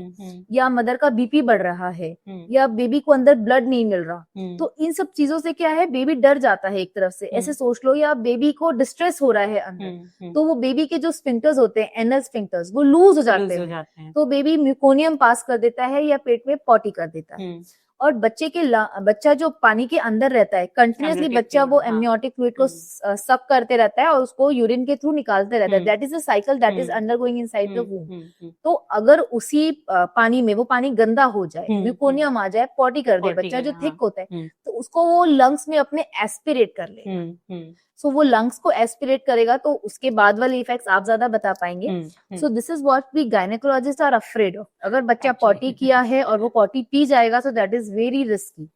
या मदर का बीपी बढ़ रहा है, या बेबी को अंदर ब्लड नहीं मिल रहा, तो इन सब चीजों से क्या है, बेबी डर जाता है एक तरफ से, ऐसे सोच लो, या बेबी को डिस्ट्रेस हो रहा है अंदर, तो वो बेबी के जो स्फिंक्टर्स होते हैं, एनल स्फिंक्टर्स, वो लूज हो जाते हैं, तो बेबी म्यूकोनियम पास कर देता है या पेट में पॉटी कर देता है. और बच्चा जो पानी के अंदर रहता है, कंटिन्यूअसली बच्चा वो एमनियोटिक फ्लूइड को सक करते रहता है और उसको यूरिन के थ्रू निकालते रहता है. That is a cycle that is undergoing inside the womb. तो अगर उसी पानी में वो पानी गंदा हो जाए, म्यूकोनियम आ जाए, पॉटी कर दे बच्चा जो थिक होता है, तो उसको वो लंग्स में अपने एस्पिरेट कर ले. सो वो लंग्स को एस्पिरेट करेगा, तो उसके बाद वाले इफेक्ट्स आप ज्यादा बता पाएंगे. So this is what we gynaecologists are afraid of. अगर बच्चा पॉटी किया है और वो पॉटी पी जाएगा, so that is very risky.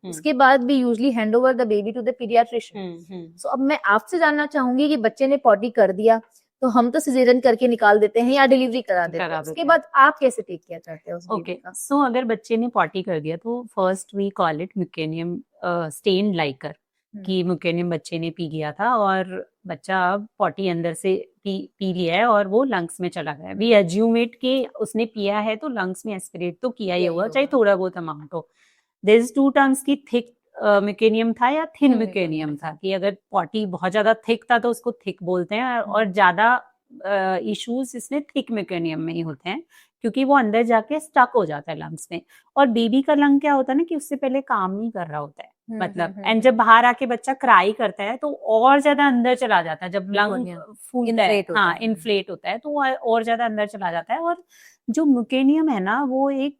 उसके बाद भी usually hand over the baby to the paediatrician. So अब मैं आपसे जानना चाहूंगी कि बच्चे ने पॉटी कर दिया, तो हम तो सिजेरियन करके निकाल देते हैं या डिलीवरी करा देते हैं, उसके बाद आप कैसे टेक केयर करते हैं उस ओके, बेबी का? सो अगर बच्चे ने पॉटी कर दिया तो first we call it meconium stained liquor, कि म्यूकेनियम बच्चे ने पी लिया था और बच्चा अब पॉटी अंदर से पी लिया है और वो लंग्स में चला गया। वी एज्यूमेट कि उसने पिया है तो लंग्स में एस्पिरेट तो किया ही होगा, चाहे थोड़ा बहुत अमाउंट हो। देयर इज टू टर्म्स की थिक म्यूकेनियम था या थिन म्यूकेनियम था, कि अगर पॉटी बहुत ज्यादा थिक था तो उसको थिक बोलते हैं, और ज्यादा इश्यूज इसमें थिक म्यूकेनियम में ही होते हैं, क्योंकि वो अंदर जाके स्टक हो जाता है लंग्स में। और बेबी का लंग क्या होता है ना कि उससे पहले काम नहीं कर रहा होता है, मतलब एंड जब बाहर आके बच्चा क्राई करता है तो और ज्यादा अंदर चला जाता है, जब लंग फूलता है, हाँ इन्फ्लेट होता है तो और ज्यादा अंदर चला जाता है। और जो म्यूकेनियम है ना वो एक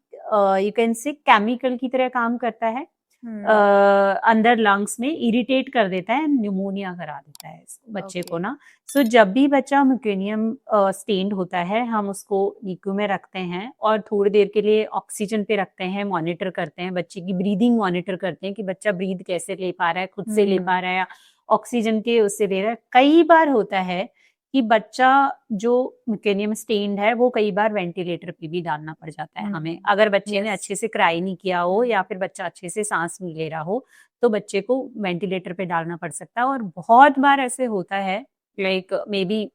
यू कैन से केमिकल की तरह काम करता है, अंदर लंग्स में इरिटेट कर देता है, न्यूमोनिया करा देता है बच्चे को ना। सो जब भी बच्चा म्यूकेनियम स्टेन्ड होता है हम उसको नीक्यू में रखते हैं और थोड़ी देर के लिए ऑक्सीजन पे रखते हैं, मॉनिटर करते हैं, बच्चे की ब्रीदिंग मॉनिटर करते हैं कि बच्चा ब्रीद कैसे ले पा रहा है, खुद से ले पा रहा है या ऑक्सीजन के उससे ले रहा है। कई बार होता है कि बच्चा जो म्यूकेनियम स्टेन्ड है वो कई बार वेंटिलेटर पे भी डालना पड़ जाता है हमें, अगर बच्चे ने अच्छे से क्राई नहीं किया हो या फिर बच्चा अच्छे से सांस नहीं ले रहा हो तो बच्चे को वेंटिलेटर पे डालना पड़ सकता है। और बहुत बार ऐसे होता है लाइक मे बी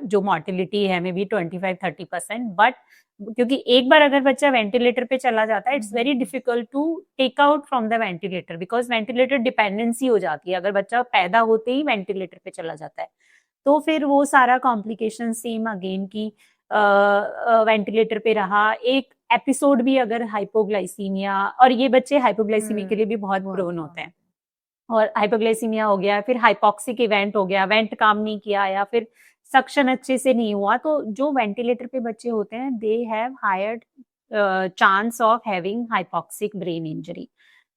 जो मॉर्टिलिटी है मे बी 25-30%, बट क्योंकि एक बार अगर बच्चा वेंटिलेटर पे चला जाता है it's very difficult to take out from the ventilator, because ventilator dependency हो जाती है। अगर बच्चा पैदा होते ही वेंटिलेटर पे चला जाता है तो फिर वो सारा कॉम्प्लिकेशन सेम अगेन की वेंटिलेटर पे रहा, एक एपिसोड भी अगर हाइपोग्लाइसीमिया, और ये बच्चे हाइपोग्लाइसीमिया के लिए भी बहुत प्रोन होते हैं, और हाइपोग्लाइसीमिया हो गया, फिर हाइपोक्सिक इवेंट हो गया, वेंट काम नहीं किया या फिर सक्शन अच्छे से नहीं हुआ, तो जो वेंटिलेटर पे बच्चे होते हैं they have higher chance of having hypoxic brain injury.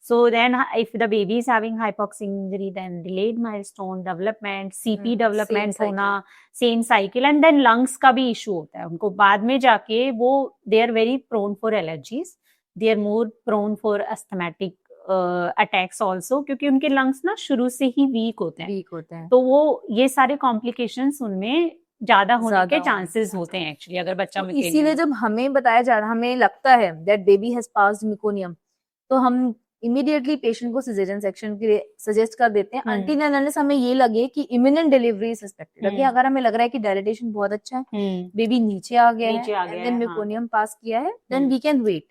So then if the baby is having hypoxic injury, then delayed milestone development, CP development होना, same cycle, and then lungs का भी issue होता है उनको बाद में जाके, वो they are very prone for allergies, they are more prone for asthmatic attacks also, क्योंकि उनके lungs ना शुरू से ही weak होते हैं, तो वो ये सारे complications उनमें ज्यादा होने के चांसेस होते हैं एक्चुअली अगर बच्चा तो इसीलिए जब हमें बताया जा रहा, हमें लगता है that baby has passed meconium, तो हम इमीडिएटली पेशेंट को सिजेरियन सेक्शन के लिए सजेस्ट कर देते हैं until and unless हमें ये लगे कि इमिनेंट डिलीवरी सस्पेक्टेड लगे। अगर हमें लग रहा है कि डायलिटेशन बहुत अच्छा है, बेबी नीचे आ गया है एंड देन मेकोनियम पास किया है, देन वी कैन वेट।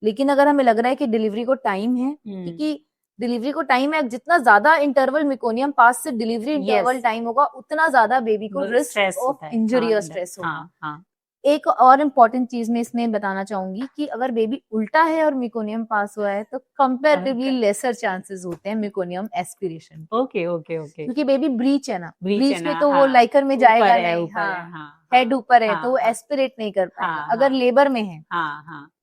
लेकिन अगर हमें लग रहा है कि डिलीवरी को टाइम है, क्योंकि डिलीवरी को टाइम है, जितना ज्यादा इंटरवल मेकोनियम पास से डिलीवरी इंटरवल टाइम होगा उतना ज्यादा बेबी को रिस्क ऑफ इंजरी और स्ट्रेस होगा। एक और इम्पोर्टेंट चीज मैं इसमें बताना चाहूंगी कि अगर बेबी उल्टा है और मेकोनियम पास हुआ है तो कंपैरेटिवली लेसर चांसेस होते हैं मेकोनियम एस्पिरेशन। ओके, क्योंकि बेबी ब्रीच है ना, ब्रीच में तो वो लाइकर में जाएगा नहीं, हेड ऊपर है तो वो एस्पिरेट नहीं कर पाएगा। अगर लेबर में है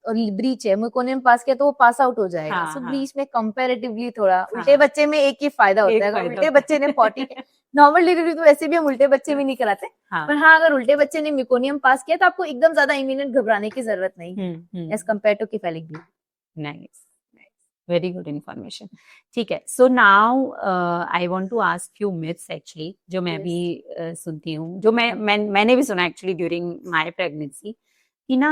और ब्रीच है, मेकोनियम पास किया तो वो पास आउट हो जाएगा। सो ब्रीच में कंपैरेटिवली थोड़ा, उल्टे बच्चे में एक ही फायदा होता है, अगर उल्टे बच्चे ने पॉटी, नॉर्मल डिलीवरी तो वैसे भी हम उल्टे बच्चे में नहीं कराते, पर हाँ अगर उल्टे बच्चे ने मेकोनियम पास किया तो आपको एकदम ज्यादा इमिनेंट घबराने की जरूरत नहीं as compare to cephalic bleeding. Nice, very good information. ठीक है, so now I want to ask few myths actually, जो मैं भी सुनती हूँ, जो मैंने भी सुना एक्चुअली ड्यूरिंग माय प्रेगनेंसी, कि ना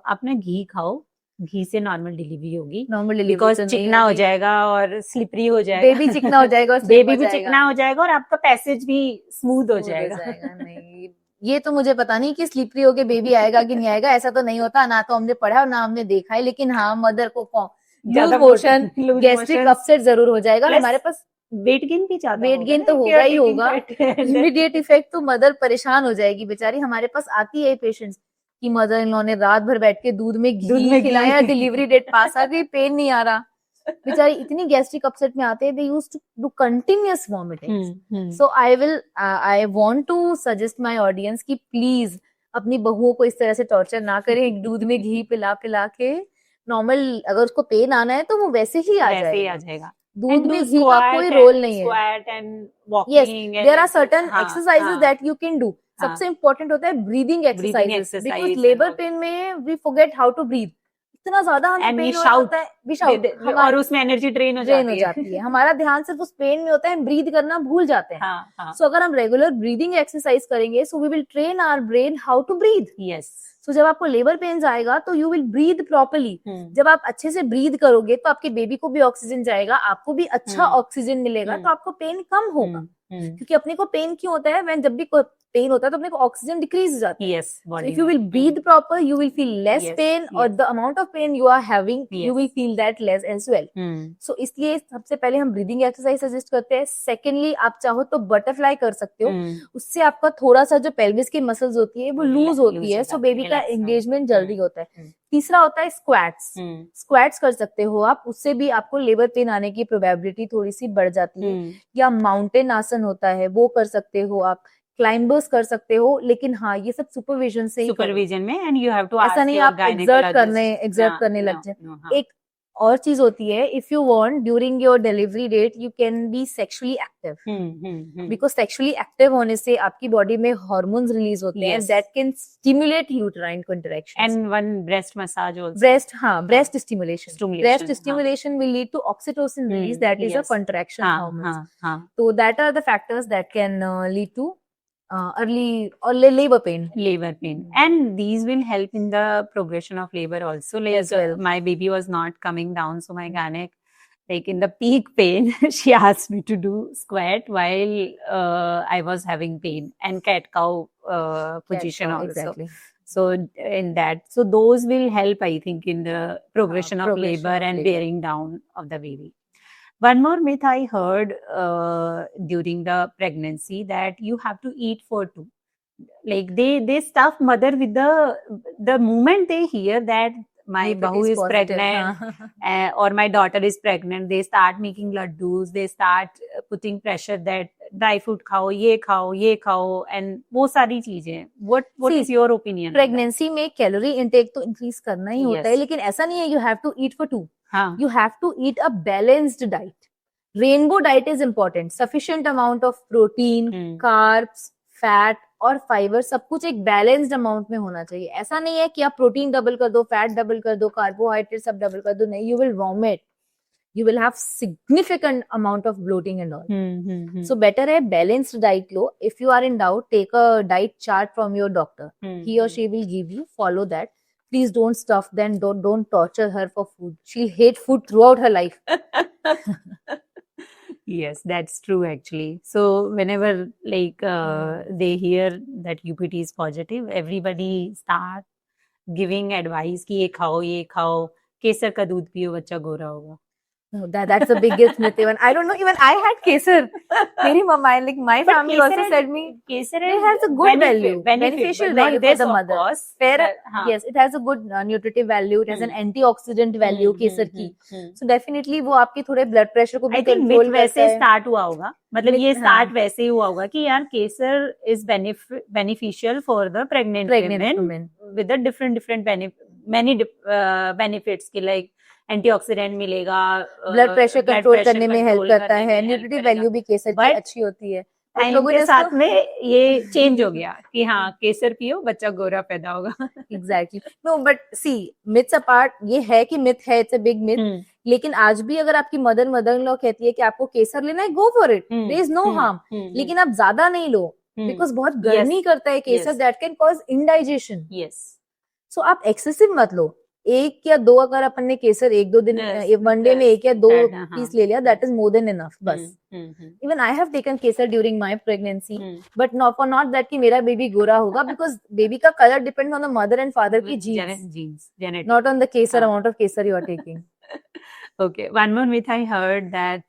आप ना घी खाओ, घी से नॉर्मल डिलीवरी होगी, बिकॉज चिकना हो जाएगा और स्लिपरी हो जाएगा, बेबी चिकना हो जाएगा और बेबी भी चिकना हो जाएगा और आपका पैसेज भी स्मूथ हो जाएगा। नहीं, ये तो मुझे पता नहीं कि स्लिपरी होके बेबी आएगा कि नहीं आएगा, ऐसा तो नहीं होता, ना तो हमने पढ़ा और ना हमने देखा है। लेकिन हाँ, मदर को लूज मोशन, गैस्ट्रिक अपसेट जरूर हो जाएगा। हमारे पास वेट गेन भी ज्यादा, वेट गेन तो होगा ही होगा, इमीडिएट इफेक्ट तो मदर परेशान हो जाएगी बेचारी। हमारे पास आती है पेशेंट्स कि मदर इन लॉ ने रात भर बैठ के दूध में घी खिलाया, डिलीवरी डेट पास आ गई, पेन नहीं आ रहा, बेचारी इतनी गैस्ट्रिक अपसेट में आते हैं, they used to do continuous vomiting. So I want to suggest my audience कि प्लीज अपनी बहुओं को इस तरह से टॉर्चर ना करें, दूध में घी पिला के। नॉर्मल अगर उसको पेन आना है तो वो वैसे ही आ जाएगा, दूध में घी का कोई रोल नहीं है। Yes, there are certain exercises that you can do. सबसे इम्पोर्टेंट होता है breathing exercises, because labour pain में we forget how to breathe. इतना ज्यादा हमें And we पेन हो रहा shout. होता है, we shout, और उसमें एनर्जी ड्रेन हो ड्रेन हो जाती जाती है, हमारा ध्यान सिर्फ उस पेन में होता है, हम ब्रीथ करना भूल जाते हैं। हाँ हाँ सो अगर हम रेगुलर ब्रीदिंग एक्सरसाइज करेंगे, so we will train our brain how to breathe. Yes. So जब आपको लेबर पेन्स आएगा तो यू विल ब्रीथ प्रॉपर्ली। जब आप अच्छे से ब्रीथ करोगे तो आपके बेबी को भी ऑक्सीजन जाएगा, आपको भी अच्छा ऑक्सीजन मिलेगा, तो आपको पेन कम होगा। क्योंकि अपने को पेन क्यों होता है, व्हेन जब भी पेन होता है तो अपने को ऑक्सीजन डिक्रीज हो जाती है। Yes, body if you will breathe proper you will feel less Yes, pain, और the amount of pain you are having you will feel that less as well. So इसलिए सबसे पहले हम ब्रीदिंग एक्सरसाइज सजेस्ट करते हैं। सेकेंडली, आप चाहो तो बटरफ्लाई कर सकते हो, उससे आपका थोड़ा सा जो पेल्विस की मसल्स होती है वो लूज होती है, सो बेबी का एंगेजमेंट जल्दी होता है। तीसरा होता है स्क्वैट्स। स्क्वैट्स कर सकते हो आप, उससे भी आपको लेबर पेन आने की प्रोबेबिलिटी थोड़ी सी बढ़ जाती है। या माउंटेन आसन होता है, वो कर सकते हो आप। क्लाइंबर्स कर सकते हो, लेकिन हाँ ये सब सुपरविजन से ही सुपरविजन में, एंड यू हैव टू ऐसा नहीं आप एग्जर्ट करने लग जाए। एक और चीज होती है, if you want during your delivery date you can be sexually active, because sexually active होने से आपकी बॉडी में हार्मोन्स रिलीज होते हैं that can stimulate uterine contractions. And one breast massage also. Breast stimulation will lead to oxytocin release, that is a contraction hormone. So that are the factors that can lead to early or labor pain. And these will help in the progression of labor also. Like As well. My baby was not coming down, so my gynec, like in the peak pain, she asked me to do squat while I was having pain, and cat cow position also. Exactly. So in that, so those will help, I think, in the progression of labor and bearing down of the baby. One more myth I heard during the pregnancy, that you have to eat for two. Like they stuff mother with the moment they hear that my bahu is pregnant or my daughter is pregnant, they start making laddus, they start putting pressure that dry fruit खाओ, ये खाओ, and वो सारी चीजें. What is your opinion? Pregnancy में कैलोरी इंटेक तो इंक्रीज करना ही होता है, लेकिन ऐसा नहीं है you have to eat for two. You have to eat a balanced diet. Rainbow diet is important. Sufficient amount of protein, carbs, fat और फाइबर, सब कुछ एक बैलेंस्ड अमाउंट में होना चाहिए। ऐसा नहीं है कि आप प्रोटीन डबल कर दो, फैट डबल कर दो, कार्बोहाइड्रेट सब डबल कर दो, नहीं, you will vomit, you will have significant amount of bloating and all. So better है balanced diet low. If you are in doubt, take a diet chart from your doctor. He or she will give you, follow that. Please don't stuff them, don't torture her for food. She'll hate food throughout her life. Yes, that's true actually. So whenever like they hear that UPT is positive, everybody start giving advice कि ये खाओ, केसर का दूध पियो, बच्चा गोरा होगा. No, that's the biggest myth. Even I don't know. Even I had kesar. Meri mama, like my family also said me kesar has a good beneficial value for the mother. Fair, yes, it has a good nutritive value. It has an antioxidant value kesar की. So definitely वो आपके थोड़े blood pressure को भी control करता है. वैसे start हुआ होगा. मतलब ये start वैसे ही हुआ होगा कि यार केसर is beneficial for the pregnant women with the different many benefits की, like एंटीऑक्सीडेंट मिलेगा, ब्लड प्रेशर कंट्रोल करने में हेल्प करता है, न्यूट्रिटिव वैल्यू भी केसर की अच्छी होती है। टाइम के साथ में ये चेंज हो गया कि हाँ केसर पियो, बच्चा गोरा पैदा होगा. Exactly. No but see, myths apart, ये है कि मिथ है, इट्स अ बिग मिथ, लेकिन आज भी अगर आपकी मदर इन लॉ कहती है कि आपको केसर लेना है, go for it, there is no harm, लेकिन आप ज्यादा नहीं लो, बिकॉज बहुत गर्मी करता है केसर, दैट कैन कॉज इंडाइजेशन. सो आप एक्सेसिव मत लो. एक या दो अगर अपन ने केसर एक दो दिन वन डे में एक या दो पीस ले लिया, that is more than enough. बस इवन आई हैव टेकन केसर during my pregnancy, but not that कि मेरा बेबी गोरा होगा, बिकॉज बेबी का colour depends on the mother and father की जीन्स, नॉट ऑन द केसर अमाउंट ऑफ केसर you are taking. Okay, one more myth I heard, that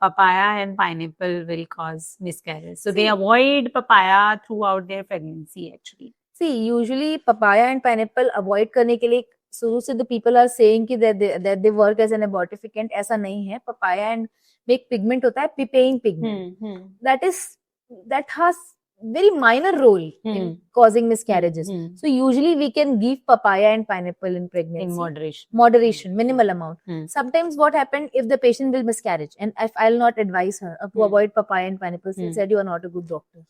papaya and pineapple will cause miscarriage. So they avoid papaya throughout their pregnancy actually. See, usually papaya and pineapple avoid करने के लिए शुरू से the people are saying कि that they work as an abortifacient. ऐसा नहीं है. papaya and एक pigment होता है, papain pigment. That has very minor role in Hmm. causing miscarriages. Hmm. So usually we can give papaya and pineapple in In pregnancy. moderation. Moderation, minimal amount. Hmm. Sometimes what happened if the patient will miscarriage, and if I'll not advise her to Hmm. avoid papaya and pineapple, she Hmm. said, "You are not a good doctor.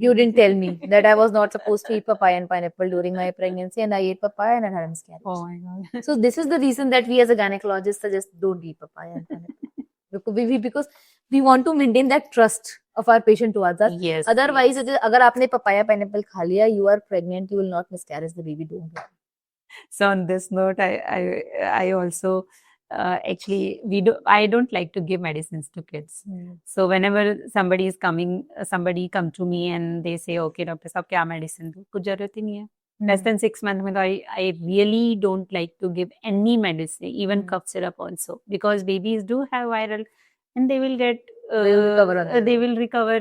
You didn't tell me that I was not supposed to eat papaya and pineapple during my pregnancy, and I ate papaya and I had a miscarriage." Oh my God. So this is the reason that we as a gynecologist suggest don't eat papaya and pineapple. Because we want to maintain that trust of our patient towards us. Yes. Otherwise, yes. अगर आपने papaya pineapple खा लिया, you are pregnant, you will not miscarriage the baby. Don't worry. So on this note, I also actually I don't like to give medicines to kids. So whenever somebody is coming, somebody come to me and they say, okay, doctor साहब क्या medicine दूँ? कुछ जरूरत ही नहीं है. Less than 6 months में तो I really don't like to give any medicine, even cough syrup also, because babies do have viral, and they will get they will recover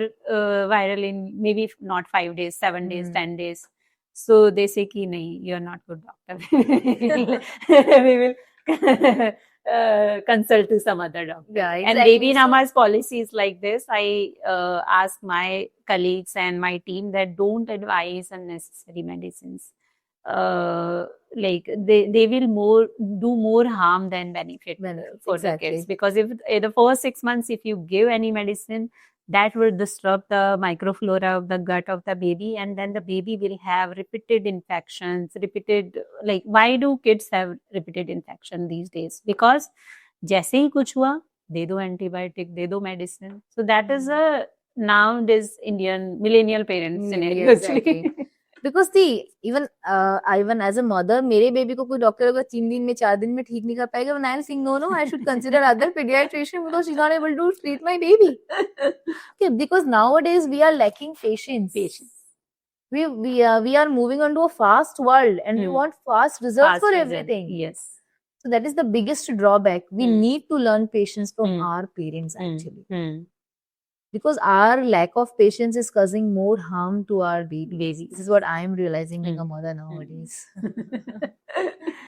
viral in maybe if not 5 days, 7 days, 10 days. So they say ki nahi, you're not good doctor. We will consult to some other doctor. Yeah, And exactly. Baby So- Nama's policy is like this. I ask my colleagues and my team that don't advise unnecessary medicines. Like they will do more harm than benefit for the Exactly. kids, because if in the first 6 months if you give any medicine, that will disrupt the microflora of the gut of the baby, and then the baby will have repeated infections, like why do kids have repeated infection these days? Because जैसे ही कुछ हुआ, दे दो antibiotic, दे दो medicine. So that is a nowadays Indian millennial parents scenario. Exactly. Because see, even as a mother, मेरे बेबी को कोई डॉक्टर अगर 3 दिन में 4 दिन में ठीक नहीं कर पाएगा, then I'll think no, I should consider other pediatrician because she's not able to treat my baby. Okay, because nowadays we are lacking patience. We are moving on to a fast world, and we want fast results Fast for result. everything. Yes. So that is the biggest drawback. We need to learn patience from our parents actually. Because our lack of patience is causing more harm to our babies. This is what I am realizing like a mother nowadays.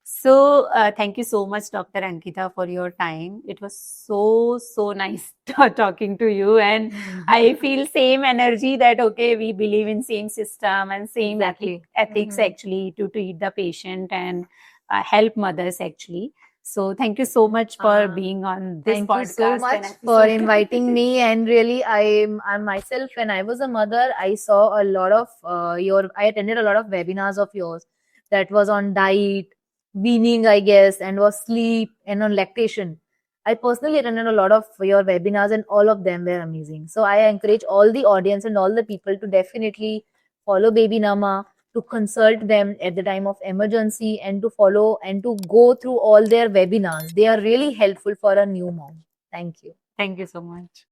So thank you so much, Dr. Ankita, for your time. It was so nice talking to you, and I feel same energy that okay, we believe in same system and same ethics actually to treat the patient and help mothers actually. So thank you so much for being on this Thank podcast. you so much for inviting me. And really, I'm myself, when I was a mother, I saw a lot of I attended a lot of webinars of yours that was on diet, weaning, I guess, and was sleep and on lactation. I personally attended a lot of your webinars, and all of them were amazing. So I encourage all the audience and all the people to definitely follow Baby Nama, to consult them at the time of emergency, and to follow and to go through all their webinars. They are really helpful for a new mom. Thank you. Thank you so much.